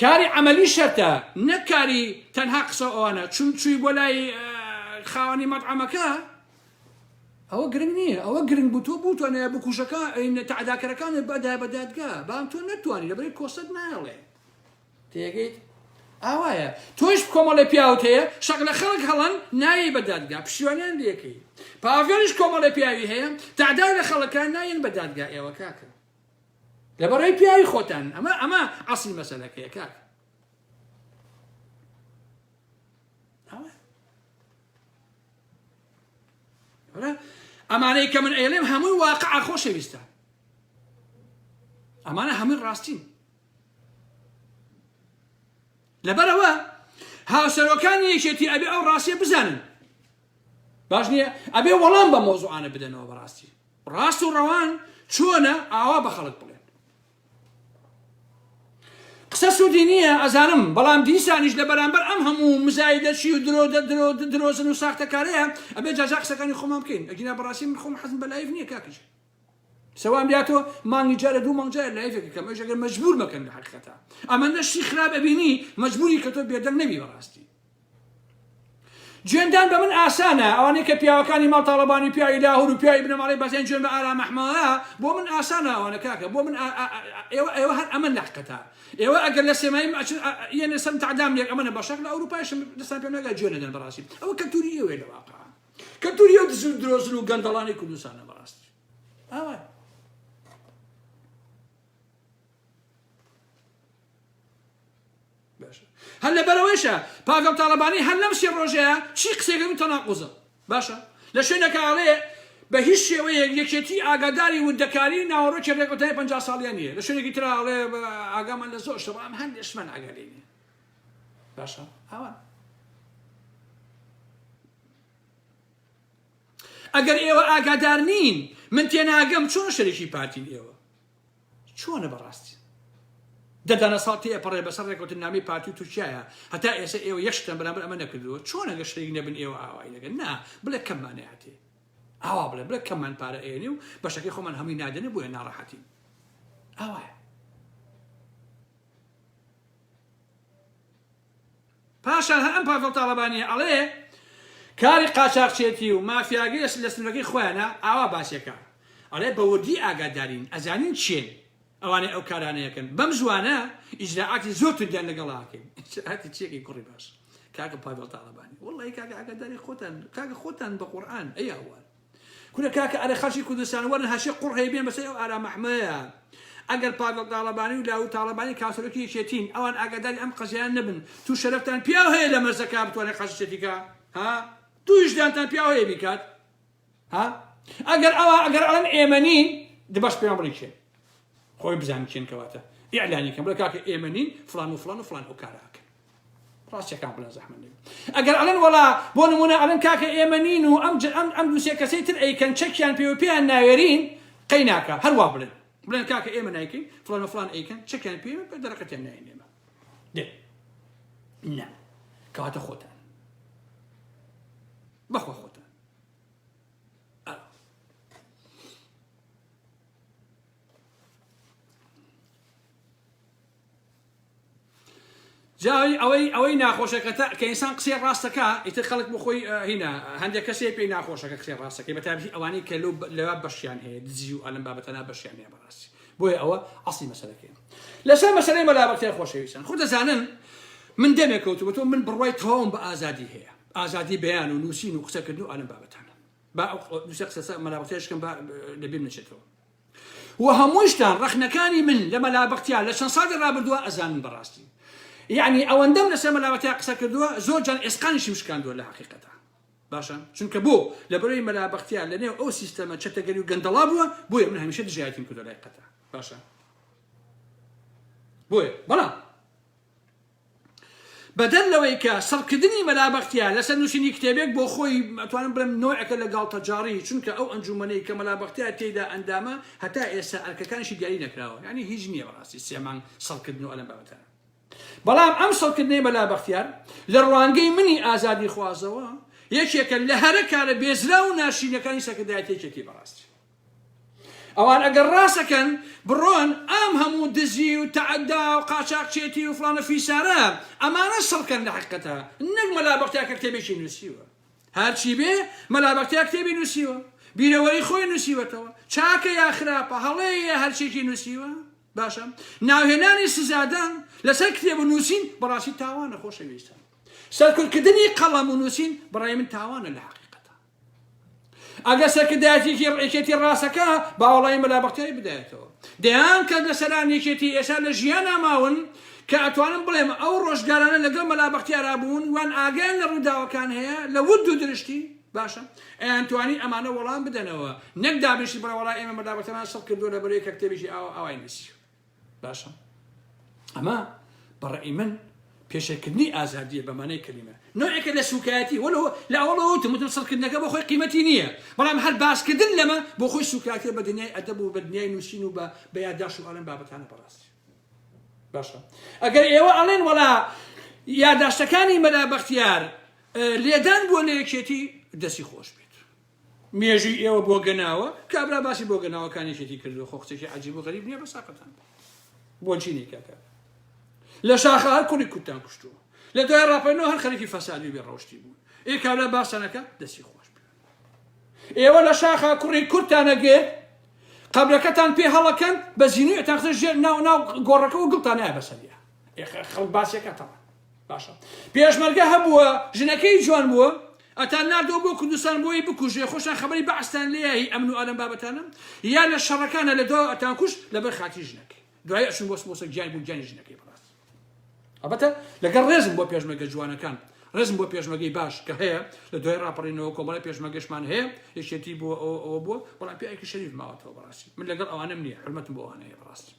کاری عملی شەرتە نەک کاری تەنها قسە ئەوانە چون چووی بۆ لای خاوەنی مەطعەمەکە ئەوە گرنگ نییە ئەوە گرنگ بوو تۆ بوتوانێ بکوژەکە تەعداکەرەکانت بەدا بەدادگا بەڵام تۆ نەتوانی لەبەرەی کۆسەد ناڵێ تێگەیت ئاوایە تۆش کۆمەڵی پیاوت هەیە شەق لە خەڵک هەڵەن نایە بەدادگا پشیوانیان لێکەی پاڤێڵیش کۆمەڵی پیاوی هەیە تەعدای لە خەڵکان نایەن بەدادگا ئێوە کاکە لەبەرەوەی پیاوی خۆتان ئەمە ئەسڵی مەسەلەکەیە کاکە ئەمانەی کە من ئێڵێم هەمووی واقعە خۆشەویستە ئەمانە هەمووی ڕاستین لەبەرەوە هاوسەرۆکانی یەکێتی ئەبێ ئەو ڕاستیە بزانن باش نییە ئەبێ وەڵام بە مۆزوعانە بدەنەوە بەڕاستی ڕاست و ڕەوان چۆنە ئاوا بە خەڵک بڵێن قسە سوودی نییە ئەزانم بەڵام دیسانیش لە بەرامبەر ئەم هەموو مزایدەچی و درۆزن و ساختەکارەیە ئەبێ جاجا قسەکانی خۆمان بکەین ئەگینا بەڕاستی من خۆم حەزم بە لایڤ نییە کاکەش سەوام دیاتەوە مانگی جارە دوو مانگ جارە لایڤێکە کەم ئەگەر مەجبور مەکەن لە حەقیقەتە ئەمەندە شتی خراپ ئەبینی مەجبوری کە تۆ بێدەنگ نەبی بەڕاستی جوێندان بە من ئاسانە ئەوانەی کە پیاوەکانی ماڵ تاڵەبانی پیاوی لاهور و پیاوی بنەماڵی بەزیان جوێن بە ئارام محمەدە بۆ من ئاسانە ئەوانە کاکە بۆ من ئێوە هەر ئەمە لە حەقیقەتە ئێوە ئەگەر لە سێمایی یەنە سەم تەعدام لێک ئەمەنە بەشەک لە ئەوروپایش دەستان پێم ناگات جوێن نەدەن بەڕاستی ئەوە کەلتوری ئێوەیە لە واقعە کەلتوری ئەو درۆزن و گەندەڵانی کوردستانە بەڕاستی ئەوە هەر لەبەرەوەیشە پاگەڵ تاڵەبانی هەر لەم سێ ڕۆژەیە چی قسێگەم تەناقوزە باشە لە شوێنەکە ئاڵێ بە هیچ شێوەیەک یەکێتی ئاگاداری وردەکاری ناوەڕۆکی ڕێکوتای 50 ساڵیان نییە لە شوێنێکی تراڵێ ئاگامان لە زۆر شەڕام هەندێشمان ئاگادێنێ باشە ئەوان ئەگەر ئێوە ئاگادار نین من تێناگەم چۆن شەریکی پارتین ئێوە چۆنە بەڕاستی دەدانە ساڵ تێپەڕێ بەسەر ڕێکوتن نامی پارتی تووشایە هەتا ئێستا ئێوە یەشتن بەرامبەر ئەمە نەکردووە چۆن ئەگەر شەریک نەبن ئێوە ئاوای لەگەن نا بڵێ کەممانێ هاتێ ئاوا بڵێ کەممان پارە ئێنێ و بەشەکەی خۆمان هەمووی نادەنێ بۆیە ناڕەحەتین ئاوایە پاشان ئەم پاڤڵ تاڵەبانیە ئەڵێ کاری قاچاقچێتی و مافیاگەی لە سنوورەکەی خۆیانە ئاوا باسیەکە ئەڵێ بە وردی ئاگادارین ئەزانین چێن ئەوانەی ئەو کارانەیەکەن بەم زوانە ئیجراعاتی زۆر توندیان لەگەڵاکەین ئیجراعاتی چێکی کوڕی باش کاکە پاڤڵ تاڵەبانی وەڵڵی کاکە ئاگاداری خۆتان کاکە خۆتان بە قورئان ئەی ئەوان کورە کاکە ئەرە خەڵکی کوردستان وەرن هەشێ قوڕ هەیە بێن بەسەر ئەو ئارامەحمەیە ئەگەر پاڤڵ تاڵەبانی و لاو تاڵەبانی کاسەرۆکی یەکێتین ئەوان ئاگاداری ئەم قەزیان نەبن تو شەرەفتان پیاو هەیە لە مەرزەکە بتوانێت قەزیێتیکە ها دویشدانتان پیاو هەیە بیکات ها ئەگەر ئەڵەن ئێمە نین دەبەش پێیان بڵێ چێ خۆی بزانین چێن کەواتە ئیعلانی کەم بڵێ کاکە ئێمە نین فڵان و فڵان و فڵان ئەو کاراکەن ڕاستیەکان بڵێن زەحمەت نەبێت ئەگەر ئەڵێن وەڵا بۆ نمونە ئەڵێن کاکە ئێمە نین و ئەم دووسێ کەسەی تر ئەیکەن چەکیان پێیان ناوێرین قەی ناکە هەروە بڵێن کاکە ئێمە نایکەین فڵان و فڵان ئەیکەن چەکیان پێ بە دەرەکەتیان ناین ئێمە دێ نا کەواتە خۆتان بەخوا خۆتان جاوی ئەوەی ناخۆشەکە کە ئینسان قسەی ڕاستەکە ئیتر خەڵک بۆ خۆی هینا هەندێک کەسێ پێی ناخۆشەکە قسەی ڕاستەکەی بەتابەتی ئەوانەی کە لەوە بەشیان هەیە دزی و ئەلەم بابەتەنا بەشیان هەیە بەڕاستی بۆیە ئەوە ئەسڵی مەسەلەکەیە لەسەر مەسەلەی مەلابەرتیای خۆشەویستان خۆ دەزانن من دەمێک کەوتووە تۆ من بڕوای تەواوم بە ئازادی هەیە ئازادی بەیان و نووسین و قسەکردن و ئەلەم بابەتانە با دووسێ قسە مەلابەرتیایشکەم لەبیر نەچێتەوە و هەموویشتان ڕەخنەکانی من لە مەلابەرتیا لە چەند ساڵی ڕابردووە ئەزانن بەڕاستی يعني ئەوەندەم لەسەر مەلابەتیا قسە کردووە زۆر جان ئێسقانیشی مشکاندووە لە حەقیقەتە باشە چونکە بۆ لەبەرەوەی مەلابەختیا لەنێو ئەو سیستەمە چەتەگەری و گەندەڵا بووە بۆیە من هەمیشە دژایەتیم کردووە لای قەتە باشە بۆیە بەڵام بەدەل لەوەی کە سەرکردنی مەلابەختیا لەسەر نووسینی کتێبێک بۆ خۆی ئەتوانم بڵێم نۆعێکە لە گاڵتەجاری چونکە ئەو ئەنجومەنەی کە مەلابەختیا تێیدا ئەندامە هەتا ئێستا ئەرکەکانیشی دیاری نەکراوە یعنی هیچ نییە بەڕاستی سێمان سەڵکردن و ئەلەم بابەتانە بەڵام ئەم سەڵکردنەی مەلابەختیار لە ڕوانگەی منی ئازادی خوازەوە یەکێکە لە هەرە کارە بێزرا و ناشینەکانی سەکردایەتێکێتی بەڕاستی ئەوان ئەگەر ڕاستەکەن بڕۆن ئەم هەموو دزی و تەعەدا و قاچاقچێتی و فڵانە فیسارە ئەمانە سەڵکەن لە حەقیقەتە نەک مەلابەختیا کە کتێبێکی نووسیوە هەرچی بێ مەلابەختیا کتێبی نووسیوە بیرەوەری خۆی نووسیوەتەوە چاکە یا خراپە هەڵەیە هەرچێکی نووسیوە باشە ناوهێنانی سزادان لەسەر کتێب و نووسین بەڕاستی تاوانە خۆشەویستان سەرکردنی قەڵەم و نووسین بەڕای من تاوانە لە حەقیقەتە ئەگەر سەرکردایەتێکی ڕاستەکە باوەڵای مەلابەختیای بدایێتەوە دەیان کە لەسەران یەکێتی ئێستا لە ژیانە ماون کە ئەتوانم بڵێم ئەو ڕۆژگارانە لەگەڵ مەلابەختیارا بوون وان ئاگیان لە ڕووداوەکان هەیە لە ورد و درشتی باشە ئەیان توانی ئەمانە وەڵام بدەنەوە نەک دابشی بڵێ وەڵای ئێمە مەلابەختیان سەڵ کردووە لەبەرەوەی کە کتێبێکی ئاوای نووسی باشە ئەمە بەڕێی من پێشەکردنی ئازادیە بەمانەی کەلیمە نوعێکە لە سوکایەتی وەلو لە ئەوڵەوەتم وتم سەڵکردنەکە بۆ خۆی قیمەتی نییە بەڵام هەر باسکردن لەمە بۆ خۆی سوکایەتی بە دنیای ئەدەب و بە دنیای نووسین و بە یادداشت و ئەڵێن بابەتانە بەڕاستی باشە ئەگەر ئێوە ئەڵێن وەڵا یادداشتەکانی مەلابەختیار لێدان بووە لە یەکێتی دەستی خۆش بێت مێژوی ئێوە بۆ گەناوە کابرا باسی بۆ گەناوەکانیشێتی کردو خۆ قسێکی عەجیب و غەریب نییە بە ساقەتان بۆ چینی کاکە لە شاخە هەر کوڕی کوتان کوشتووە لە دوای ڕاپەینەوە هەر خەریکی فەسادی بێ ڕەوشتی بوون ئێ کابرا باسانەکە دەستی خۆش بێت ئێوە لە شاخە کوڕی کورتانەگێت قەبرەکەتان پێ هەڵەکەن بە زینوێتان خستە ژێر ناو گۆڕەکە و گڵتان نایە بەسەریە خەڵک باسیەکەتەوە باشە پێشمەرگە هەبووە ژنەکەی جوان بووە ئەتان نردەوە بۆ کوردستان بۆی بکوژێ خۆشان خەبەری بەعستان لێهی ئەمن و ئەلەم بابەتانە یا لە شەڕەکانە لە دوا ئەتان کوشت لەبەر خاتی ژنەکەی دوای ئەچون بۆ سپۆسە گیانی بوو گیانی ژنەکەی بەڕاست ئەبەتە لەگەڵ ڕێزم بۆ پێشمەرگە جوانەکان ڕزم بۆ پێشمەگەی باش کە هەیە لە دوای ڕاپەڕینەوە کۆمەڵی پێشمەگەشمان هەیە یەکێتی بۆ ئەوە بووە بەڵام پیاوێکی شەریف ماوەتەوە بەڕاستی من لەگەڵ ئەوانم نییە حرمەتم بۆ ئەوانەیە بەڕاستی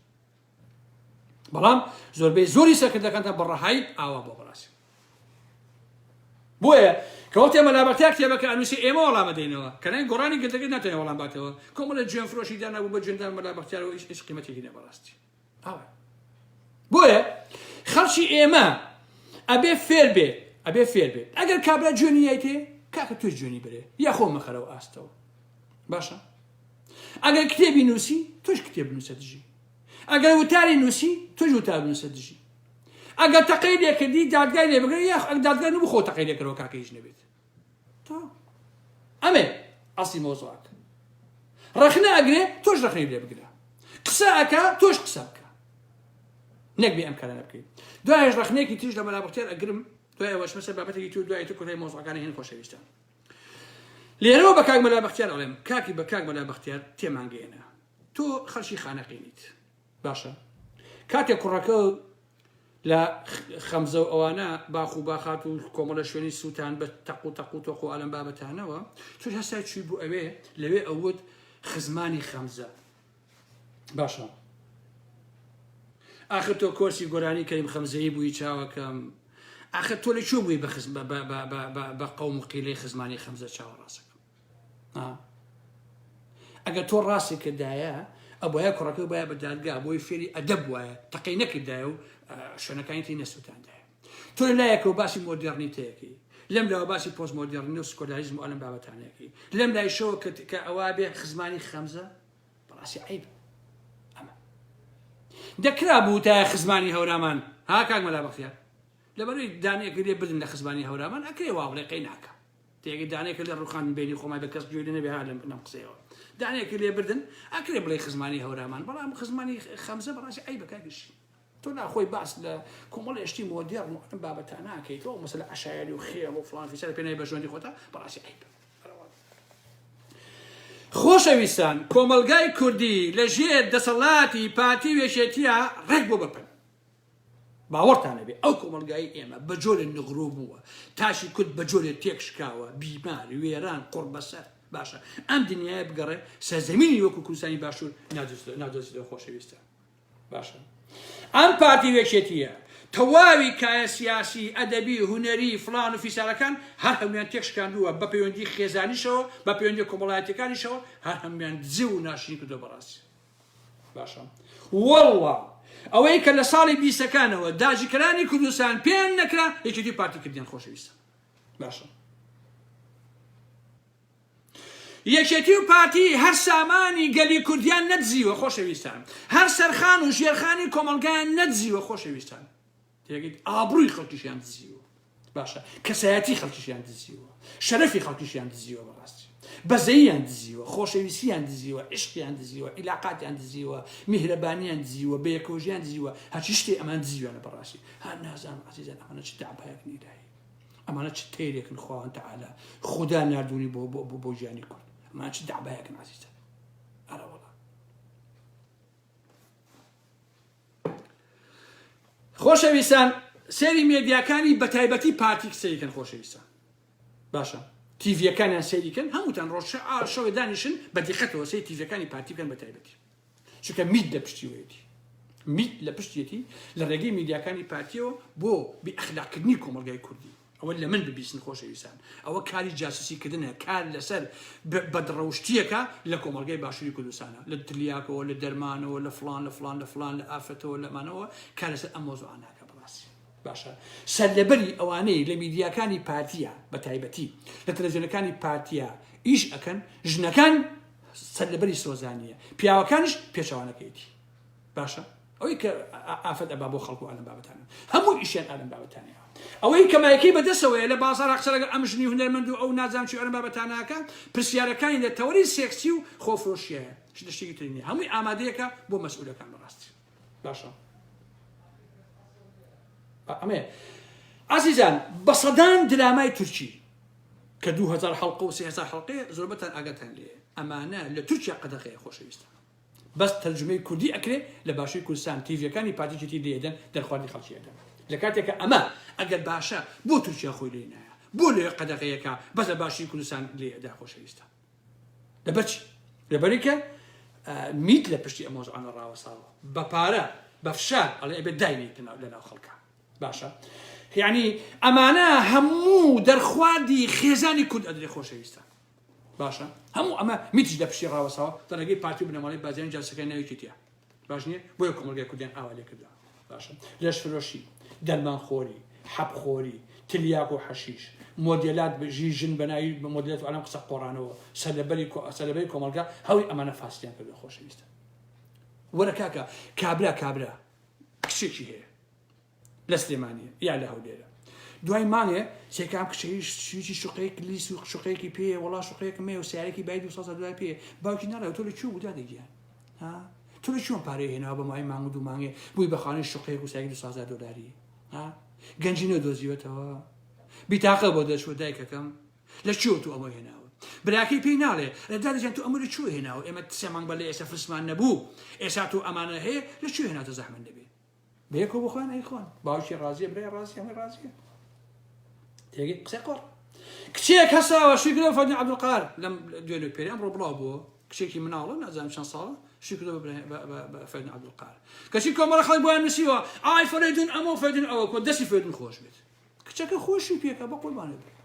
بەڵام زۆربەی زۆری سەرکردەکانتان بەڕەحایی ئاوا بۆ بەڕاستی بۆیە کەوت ئێمە لابەرتیا کتێبەکە ئەنووسی ئێمە وەڵامە دەینەوە کەنای گۆڕانی گردەکەی ناتوانێت وەڵام باتەوە کۆمەڵە جوێن فرۆشی دانابوو بە جوێندان مەلابەختیارەوە هیچ قیمەتێکی نییە بەڕاستی ئاوا بۆیە خەڵکی ئێمە ئەبێ فێر بێ ئەبێ فێر بێت ئەگەر کابرا جوێنی تێ کاکە توش جوێنی برێ یا خۆ مەخەرەوە ئاستەوە باشە ئەگەر کتێبی نووسی توش کتێب نووسە دژی ئەگەر وتاری نووسی توش وتار نووسە دژی ئەگەر تەقەی لێکردی دادگای لێ بگرێ یا دادگای نەبوو خۆ تەقەی لێکردەوە کاکە هیچ نەبێت تا ئەمێ ئەسڵی مۆزوعەکە ڕەخنە ئەگرێ تۆش ڕەخنەی لێ بگرە قسە ئەکا تۆش قسە بکە نەک بێ ئەم کارانە بکەیت دوایش ڕەخنەیەکی تریش لە مەلابەختیار ئەگرم دوای ئەوەش مەسەر بابەتێکی تو دوای تو کۆتای مۆزوعەکانی هێن خۆشەویستان لێرەوە بە کاک مەلابەختیار ئەڵێم کاکی بە کاک مەلابەختیار تێمانگەێنە تۆ خەڵکی خانەقینیت باشە کاتێک کوڕەکە لە خەمزە و ئەوانە باخ و باخات و کۆمەڵە شوێنی سووتان بە تەق و تەق و تۆخ و ئالەم بابەتانەوە تۆ هەستا چووی بوو ئەوێ لەوێ ئەوت خزمانی خەمزە باشە ئاخر تۆ کۆرسی گۆرانی کەریم خەمزەیی بووی چاوەکەم ئاخر تۆ لە چوو بووی بە قەوم و قیلەی خزمانی خەمزە چاوە ڕاستەکەم ئەگەر تۆ ڕاستی کردایە ئەوە کوڕەکە باید بە دادگا بۆی فێری ئەدەب وایە تەقەی نەکردایە و شوێنەکانی نەسووتاندایە تۆ لایەکەوە باسی مۆدێرنیتەیەکی لەم لاوە باسی پۆست مۆدێرنی و سکۆلاریزم و ئەلم بابەتانەیەکی لەم لایشەوە کە ئەوە بێ خزمانی خەمزە بەڕاستی عیب ئەمە دەکرا بوو تا خزمانی هەورامان ها کاک مەلابەختیار لەبەروی دانەیەکە لێ بدن لە خزمانی هەورامان ئەکرێ واڵێقەی ناکە تێگەی دانەیەکە لە ڕوخان بینی خۆمای بە کەس گوێ نەبێ ها لەم قسەیەوە دانەیەکە لێ بردن ئەکرێ بڵێ خزمانی هەورامان بەڵام خزمانی خەمزە بەڕاستی عیبە کاکەشی تۆ ناخۆی باس لە کۆمەڵ هێشتی مۆدێرن و ئەم بابەتان ناکەیتەوە مەسەلە عەشایری و خێڵ و فڵان فیسار پێناوی بە ژوێنی خۆتە بەڕاستی عیبە خۆشەویستان کۆمەلگای کوردی لە ژێر دەسەڵاتی پارتی وێشێتیە ڕێک بۆ بپەن باوەڕتانە بێ ئەو کۆمەلگای ئێمە بە جۆرە نغڕۆ بووە تاشی کورد بە جۆرێ تێکشکاوە بیمار وێران قوڕ بەسەر باشە ئەم دنیای بگەڕێ سەرزەمینی وەکو کوردستانی باشوور نادۆزیدەوە خۆشەویستان باشە ئەم پارتی وێشێتیە تەواوی کایە سیاسی ئەدەبی هونەری فڵان و فیسارەکان هەر هەمویان تێکشکاندووە بە پەیوەندی خێزانیشەوە بە پەیوەندی کۆمەڵایەتیەکانیشەوە هەر هەمویان جێ و ناشرین کردووە بەڕاستی باشە وەڵڵا ئەوەی کە لە ساڵی 20ەکانەوە داژیکەرانی کوردستان پێیان نەکرا یەکێتی پارتی کردیان خۆشەویستە باشە یەکێتی و پارتی هەر سامانی گەلی کوردیان نەدزیوە خۆشەویستان هەر سەرخان و ژێرخانی کۆمەلگایان نەدزیوە خۆشەویستان تێگەیت ئابڕووی خەڵکیشیان دزیوە باشە کەسایەتی خەڵکیشیان دزیوە شەرەفی خەڵکیشیان دزیوە بەڕاستی بەزەییان دزیوە خۆشەویستیان دزیوە عشقیان دزیوە عیلاقاتیان دزیوە میهرەبانیان دزیوە بەیەکۆژیان دزیوە هەرچی شتێ ئەمان دزیوانە بەڕاستی هەر نازانم عەزیزان ئەمانە چ دابایەکنی دایی ئەمانە چ تێرێکن خواوەن تەعالا خوددا نردوونی بۆ ژیانی کورد ئەمانە چ دابایەکن عەزیزان ئەرە وەڵا خۆشەویستان سێری مێدیاکانی بە تایبەتی پارتی سەیریکەن خۆشەویستان باشە تیڤیەکانیان سەیریکەن هەمووتان ڕۆژشەوە دانیشن بە دیقەتەوە سەیری تیڤیەکانی پارتی بکەن بە تایبەتی چونکە میت لە پشتیوەیەتی میت لە پشتیەتی لە ڕێگەی میدیاکانی پارتیەوە بۆ بێئەخلاقکردنی کۆمەلگای کوردی ئەوە لە من ببیستن خۆشەویستان ئەوە کاری جاسوسیکردنە کار لەسەر بەدڕەوشتیەکە لە کۆمەلگای باشووری کوردستانە لە تلیاکەوە لە دەرمانەوە لە فڵان لە فڵان لە فڵان لە ئافرەتەوە لەمانەوە کار لەسەر ئەم مۆزوعانەکە بەڕاستی باشە سەرلەبەری ئەوانەی لە میدیاکانی پارتیە بە تایبەتی لە تەلەڤیزیۆنەکانی پارتیە ئیش ئەکەن ژنەکان سەرلەبەری سۆزانیە پیاوەکانش پێچەوانەکەیەتی باشە ئەوەی کە ئافرەت ئەبا بۆ خەڵکو ئالەم بابەتانە هەموو ئیشیان ئالەم بابەتانەیە ئەوەی کەمایەکەی بەدەستەوەیە لە بازار ئەقسەرەگە ئەم ژنی هونەرمەند و ئەو نازانم چی ئەلەم بابەتانەکە پرسیارەکانی لە تەوەری سێکسی و خۆفرۆشیەیە شتێکی تری نییە هەمووی ئامادەیەکە بۆ مەسئولەکان بەڕاستی باشە ئەمێ عەزیزان بە سەدان درامای تورکی کە 2000 حەڵقە و 3000 حەڵقەیە زۆربەتان ئاگاتان لێیە ئەمانە لە تورکیا قەدەغەیە خۆشەویستان بەس تەرجمەی کوردی ئەکرێ لە باشووری کوردستان تیڤیەکانی پارتیەتی لێدەن دەرخواردی خەڵکیەکەن لە کاتێکە ئەمە ئەگەر باشە بۆ تورکیا خۆی لێ نایە بۆ لێ قەدەغەیەکە بەسە باشی کوردستان لێدا خۆشەویستە لەبەرچی لەبەریکە میت لە پشتی ئەم مۆزوعانە ڕاوەساوە بە پارە بە فشار ئەڵێ ئەبێت داینێت لەناو خەڵکە باشە یعنی ئەمانە هەموو دەرخواردی خێزانی کورد ئەدرێ خۆشەویستە باشە هەموو ئەمە میتیش لە پشتی ڕاوەساوە دەنەگەی پارتی بنەماڵی بازیان جاسەکەی ناویکی تیا باش نییە بۆیە کۆمەلگای کوردیان ئاوا لێ کردووە باشە لەش فرۆشی دەرمانخۆری حەبخۆری تلیاق و حەشیش مۆدێلات بژی ژن بەناوی بە مۆدلێت و ئەلام قسە قۆڕانەوە سەلەبەری کۆمەلگا هەوی ئەمانە فاستیان کردو خۆشەویستە وەرە کاکە کابرا کچێکی هەیە لە سلێمانیە یا لە هەولێرە دوای مانگێ سێکام کچەی شویی شوقەیەک لیس و شوقەیەکی پێ وڵا شوقەیەکم مێ و سیارێکی بای 200 دوای پێ باوکی ناڵێ تۆ لە چوو بودا دەگیان تۆ لە چۆن پارەی هێناوە بە مای مانگ و دوو مانگێ بووی بەخانەی شوقەیەک و سیارێکی 200 دلاری گەنجینە دۆزیوەتەوە بیتاقە بۆ دەچوە دایکەکەم لە چۆ تو ئەمە هێناوە براکەی پێی ناڵێ دادەجان تو ئەمە لە چۆ هێناوە ئێمە سێ مانگ بەلێ ئێستا فرسمان نەبوو ئێستا تو ئەمانە هەیە لە چۆ هێناتە زەحمەت دەبێت بەیەکۆ بخۆن ئەیخۆن باوکی ڕازیە برای ڕازی ئەمە ڕازیە تێگەی قسەی قۆڕ کچێک هەساوە شیکرۆ فەرمی عەبدولقاهر لەم دوێنێ پێری ئەمڕۆ بڵاو بووە کچێکی مناڵە نازانم چەند ساڵە شیکرۆ بە فەرمی عەبدولقاهر کەچی کۆمەڵە خەڵک بۆیان نووسیوە ئای فەرێدون ئەمە فەرێدون ئەوە کۆ دەستی فەرێدون خۆش بێت کچەکە خۆشی پێکە بە قوربانە بێت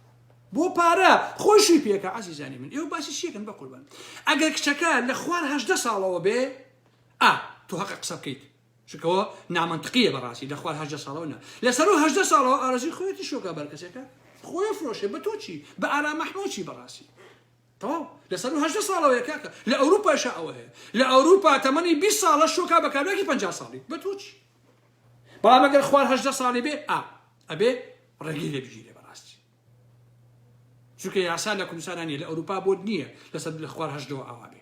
بۆ پارە خۆشی پێکە عەزیزانی من ئێوە باسی شیکن بە قوربان ئەگەر کچەکە لە خوار 18 ساڵەوە بێ تو حەقە قسە بکەیت چونکەوە نامەنتقیە بەڕاستی لە خوار 18 ساڵەوە نە لەسەر 18 ساڵەوە ئارەزوی خۆیەتی شۆکە بەرکەسێکە خۆی فرۆشێ بە تۆ چی بە ئارام مەحموود چی بەڕاستی تەواو لەسەر 18 ساڵەوەیە کاکە لە ئەوروپاشە ئەوە هەیە لە ئەوروپا تەمەنی 20 ساڵە شۆکا بە کارێکی 50 ساڵی بە تۆ چی بەڵام ئەگەر خوار 18 ساڵی بێ ئەبێ ڕێگی لێ بگیرێ بەڕاستی چونکە یاسا لە کوردستانە لە ئەوروپا بۆ نییە لەسەر لە خوار 18 ئاوا بێ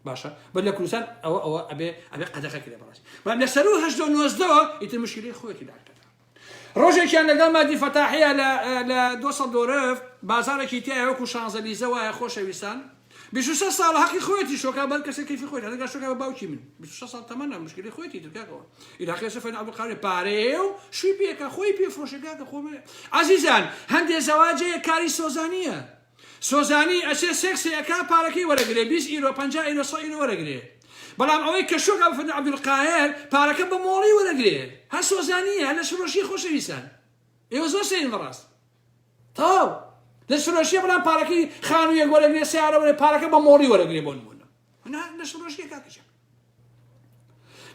باشە بەر لە کوردستان ئەوە ئەبێ قەدەغەکە لێ بەڕاستی بەڵام لەسەر 18 و 19 ئیتر مشکلەی خۆیەتی داکەن ڕۆژێکیان لەگەڵ مادی فەتاحیە لە 200 دۆرەف بازارێکی تایە وەکو شانزەلیزە وایە خۆشەویستان 23 ساڵ حەقی خۆیەتی شۆکا بەر کەسێک کەیفی خۆی هەرگا شۆکا بە باوکی من 26 ساڵ تەمەنە مشکلی خۆیەتی ترکاکەوە ئیلاقی سەفەرمی عەبدولقاهر پارەیە و شووی پێکە خۆی پێ فرۆشەکە خۆمە عەزیزان هەندێک زەواجەیە کاری سۆزانیە سۆزانی ئەچێ سێکسەکە پارەکەی وەرەگرێ 20 ئیرۆ 50 ئیرۆ 100 ئیرۆ وەرەگرێ بەڵام ئەوەی کە شۆکا بە فەرمی عەبدولقاهر پارەکە بە مۆڵی وەرەگرێ هە سۆزانیە هە لە شڕۆشی خۆشەویستان ئێوە زۆر سێن بەڕاست تاو لە شڕۆشیە بەڵام پارەکەی خانوویەک وەرەگرێ سیارە وەرە پارەکە بە مۆڵی وەرەگرێ بۆ نمونە لە شڕۆشیە کاکەچە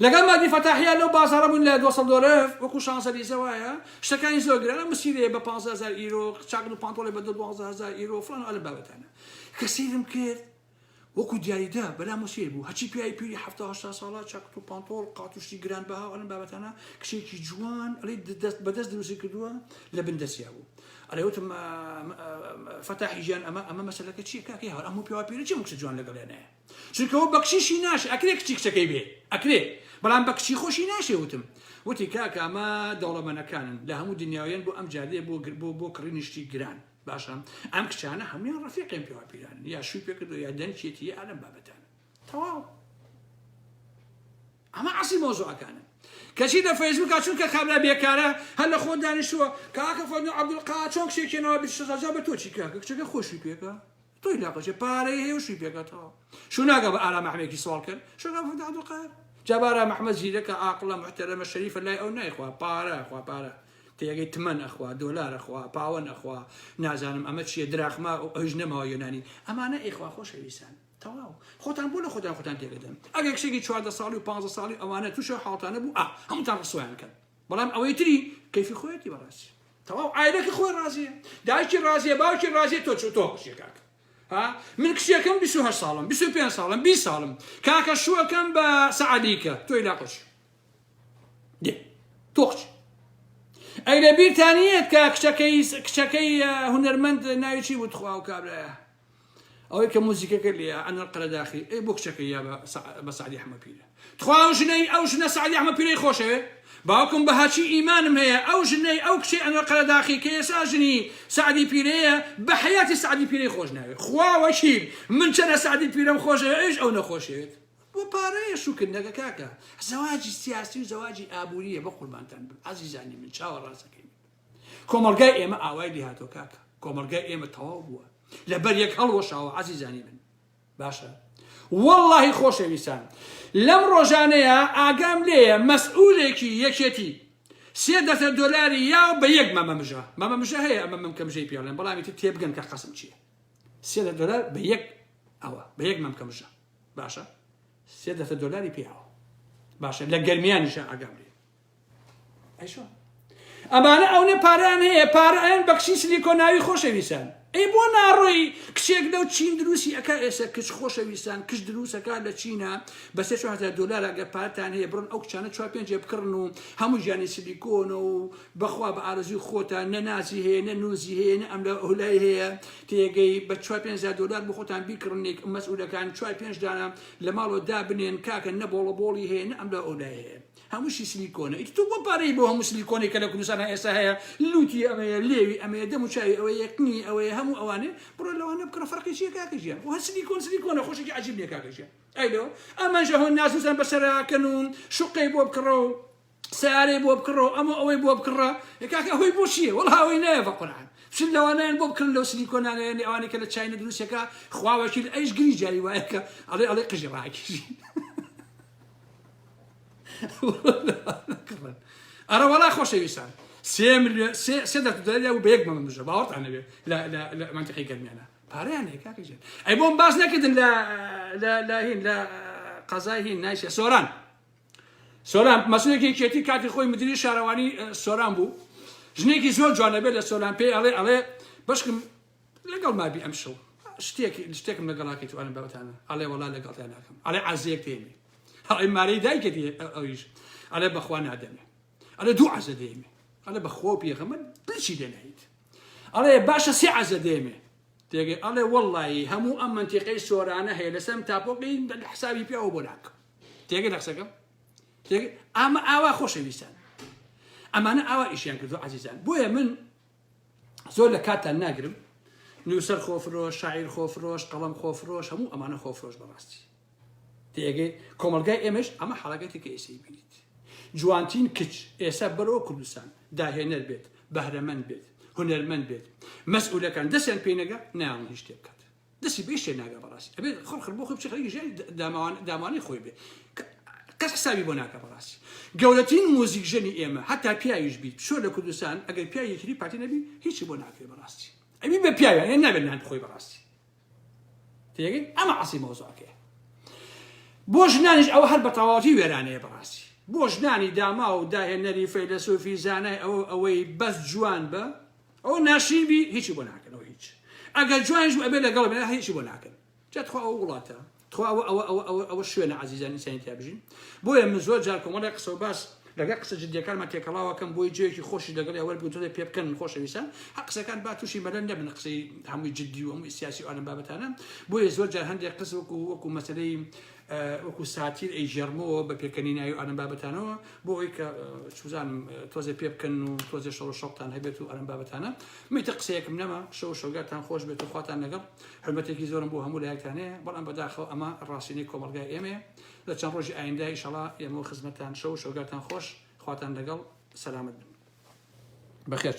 لەگەڵ مادی فەتاحیە لەو بازاڕە بوون لە 200 دۆرەف وەکو شانزەلیزە وایە شتەکانی زۆر گرانە مسیرێ بە 15000 ئیرۆ چاکن و پانتۆڵێ بە 12000 ئیرۆ فڵان ئەلە بابەتانە کە سیرم کرد وەکو دیاریدا بەلا مۆسیر بوو هەچی پیاوی پیری 70 ساڵە چاکت و پانتۆڵ قاتوشتی گران بەها ئەلەم بابەتانە کشێکی جوان ئەڵێ بەدەست دروستی کردووە لە بندەسیا بوو ئەڵێ وتم فەتاحی گیان ئەمە مەسەلەکە چییە کاکەی هەر ئەموو پیاوە پیرە چی کچە جوان لەگەڵێنەیە چونکەوە بە کچیشی ناشێ ئەکرێ کچی کچەکەی بێ ئەکرێ بەڵام بە کچی خۆشی ناشێ وتی کاکە ئەمە دەوڵەمەندەکانن لە هەموو دنیاویان بۆ ئەم جادەیە بۆ کڕینیشتی گران باشە ئەم کچانە هەمویان ڕەفیقیان پیاوە پیرانن یا شووی پێکردو یا دەنچێتی یا ئەلەم بابەتانە تەواو ئەمە عەسی مۆزوعەکانە کەچی لە فەیسبووکا چونکە خەبرا بێکارە هەر لە خۆ دانیشتووە کاکە فەرمی عەبدولقاهر چۆن کچێکێنەوە 26 بە تۆ چی کاکە کچەکە خۆشی پێکە تۆی لاقەچێ پارەی هەیە و شووی پێکەتەوە شو ناگە بە ئارام محمێکی سوال کرد شۆکا فەرمی عەبدولقاهر جابارە محمەد زیرەکە عاقڵە محتەرەمە شەریفە لای ئەو نایخوا پارە تێگەی تمەن ئەخوا دۆلار ئەخوا پاوەن ئەخوا نازانم ئەمە چیە دراخما و ئەوژ نەماوە یۆنانی ئەمانە ئێخوا خۆشەویستان تەواو خۆتان بۆ لە خۆتان تێگەدەن ئەگەر کشێکی 14 ساڵی و 15 ساڵی ئەوانە تووشە حاڵتانە بوو هەمووتان ڕسویان کرد بەڵام ئەوەی تری کەیفی خۆیەتی بەڕاستی تەواو ئایلەکە خۆی ڕازیە دایکی ڕازیە باوکی ڕازیە تۆ کشێکاکە من کشێکم 28 ساڵم 25 ساڵم 20 ساڵم کاکە شووەکەم بە سەعەدیکە تۆی لاقش تۆخچ ئەی لە بیرتانیەت کە کچەکەی هونەرمەند ناوی چی بوو تخوا و کابرایە ئەوەی کە موزیکەکە لێە ئەنە القەرەداخی ئەی بۆ کچەکەی یا بە سەعەدی ئەحمەدپیرە تخوا ئەو ژنە سەعەدی ئەحمەدپیرەی خۆشەوێ باوکم بەهاچی ئیمانم هەیە ئەو ژنەی ئەو کچەی ئەنە القەرەداخی کە ئێستا ژنی سەعەدی پیرەیە بە حەیاتی سەعەدی پیرەی خۆش ناوێت خوا وەکیل من چەنە سەعەدی پیرەم خۆشەوێ ئەوش ئەو نەخۆشەوێت وبارەیە شوکردنەکە کاکە زەواجی سیاسی و زەواجی ئابووریە بە قوربانتان بن عەزیزانی من چاوە ڕاستەکەی کۆمەلگای ئێمە ئاوای لێهاتۆ کاکە کۆمەلگای ئێمە تەواو بووە لەبەر یەک هەڵوەشاوە عەزیزانی من باشە وەڵڵاهی خۆشەویستان لەم ڕۆژانەیە ئاگام لێیە مەسئولێکی یەکێتی $3 یا بە یەک مەمەمژە هەیە ئەمە من کەمژەی پێڵێن بەڵامی تر تێبگەن کە قەسم چییە $3 بە یەک ئەوە بە یەک مەمکەمژە باشە $3 پیاوە باشە لە گەرمیانیشە ئاگام لێ ئەیشۆ ئەمانە ئەوە پاران هەیە پارەیان بەکشی سیلیکۆناوی خۆشەویستان ئەی بۆ ناڕۆی کچێک لەو چین دروستی ئەکا ئێستا کچ خۆشەویستان کچ دروستەکە لە چینە بە $3,000 ئەگە پارتان هەیە بڕن ئەو کچانە 4-5 بکڕن و هەموو ژیانی سیلیکۆنە و بەخوا بە ئارەزوی خۆتان نە نازی هەیە نە نووزی هەیە نە ئەم لە ئەولای هەیە تێگەی بە $4-5 بۆ خۆتان بیکڕنێک مەسئولەکان 4-5 دانە لە ماڵەوە دابنێن کاکە نە بۆڵی هەیە نە ئەم لە ئەولای هەیە هەمووشی سیلیکۆنە ئیتر تۆ بۆ پارەی بۆ هەموو سیلیکۆنێک کە لە کوردستانە ئێستا هەیە لوتی ئەمەیە لێوی ئەمەیە دەم و چاوی ئەوەیە یەکنی ئەوەیە هەموو ئەوانێ بڕۆ لەوانە بکڕە فەرقی چییە کاکە ژیان و هەر سیلیکۆنە خۆشێکی عەجیب لێ کاکە ژیان ئەیلەوە ئەمانژە هۆن ناسووسان بەسەراکەن و شوقەی بۆ بکڕە و سیارەی بۆ بکڕە و ئەمە ئەوەی بۆ بکڕە کاکە ئەوەی بۆ چییە وەڵا ئەوەی نایە بە قورئان چون لەوانەیان بۆ بکڕن لەو سیلیکۆنانەیە ئەوانەی کە لە چاینە دروستەکە خواوەکی ئەیش گری جاری وایە کە ئەڵێ قژی ڕاکیژی ئەرە وەڵا خۆشەویستان $3 بە یەک مەمەمژە باوەڕتان نەبێ لە مانتیقی گەرمیانە پارەیان هەیە کاکە ژیان ئەی بۆم باس نەکردن لە قەزای هین نایسە سۆران مەسئولێکی یەکێتی کاتی خۆی مدیری شارەوانی سۆران بوو ژنێکی زۆر جوانە بێت لە سۆران پێی ئەڵێ بەشکم لەگەڵ مابی ئەم شەو شتێکم لەگەڵاکەی توانم بەوەتانە ئەڵێ وەڵا لەگەڵتان ناکەم ئەڵێ عەزیەک تێمێ ئەڵێ مارەی دایکێتی ئەویش ئەڵێ بەخوا نادەمێ ئەڵێ 2 عەزە دێمێ ئەڵێ بەخۆ پێغەمبەر بچی لێنەیت ئەڵێ باشە 3 عەزە دێمێ تێگەی ئەڵێ وەڵڵاهی هەموو ئەم منتیقەی سۆرانە هەیە لەسەر تاپۆقی حسابی پیاوە بۆ ناکەم تێگەی لە قسەکەم ئەمە ئاوا خۆشەویستان ئەمانە ئاوا ئیشیان کردو عەزیزان بۆیە من زۆر لە کاتان ناگرم نووسەر خۆفرۆش شاعیر خۆفرۆش قەڵەم خۆفرۆش هەموو ئەمانە خۆفرۆش بەڕاستی تێگەی کۆمەلگای ئێمەش ئەمە حەڵەکەتێکە ئێسەی بینیت جوانترین کچ ئێستا بەرەوە کوردستان داهێنەر بێت بەهرەمەند بێت هونەرمەند بێت مەسئولەکان دەستیان پێی نەگا نایان هیچ شتێ بکات دەستی بە هیچ شتێ ناگا بەڕاستی ئەبێت خەڵق بۆ خۆی بچی خەڵکی ژیانی دامانی خۆی بێ کەس حسابی بۆ ناکە بەڕاستی گەورەترین مۆزیک ژەنی ئێمە حتا پیاویش بیت شۆ لە کوردستان ئەگەر پیاوی یەکتری پارتی نەبی هیچی بۆ ناکرێ بەڕاستی ئەبی بە پیاویان هێن نابێت نان بخۆی بەڕاستی تێگەی ئەمە عەسی مەوزوعەکەیە بۆ ژنانیش ئەوە هەر بە تەواوەتی وێرانەیە بەڕاستی بۆ ژنانی داما و داهێنەری فەیلسوفی زانای ئەوەی بەس جوان بە ئەوە ناشیبی هیچی بۆ ناکەنەوە هیچ ئەگەر جوانیش ئەبێ لەگەڵ بێ هیچی بۆ ناکەن جات خوا ئەوە وڵاتە خوا ئەوە شوێنە عەزیزان ئینسانی تیا بژین بۆیە من زۆر جار کۆمەڵێک قسە و باس لەگەڵ قسە جدیەکانمان تێکەڵاوەکەم بۆی جێیەکی خۆشی لەگەڵ ئەوە بوتۆ پێ بکەن خۆشەویستان قسەکان با تووشی مەلەن نەبن قسەی هەمووی جددی و هەمووی سیاسی و ئەم بابەتانە بۆیە زۆر جار هەندێک قسە وەکو مەسەلەی وەکو ساتیر ئەی ژێرمەوە بە پێکەنی ناوی ئەم بابەتانەوە بۆ ئەوی کە سوزانم تۆزێ پێ بکەن و تۆزێ شەڕ و شەڵتان هەبێت و ئەم بابەتانە میتە قسەیەکم نەما شەوگاتان خۆش بێت و خواتان لەگەڵ حرمەتێکی زۆرم بۆ هەموو لایەکتانەیە بەڵام بەداخەوە ئەمە ڕاستینەی کۆمەلگای ئێمەیە لە چەند ڕۆژی ئایندە ئینشەڵا ئێمە خزمەتتان شەوگاتان خۆش خواتان لەگەڵ سەلامەت بن بەخێر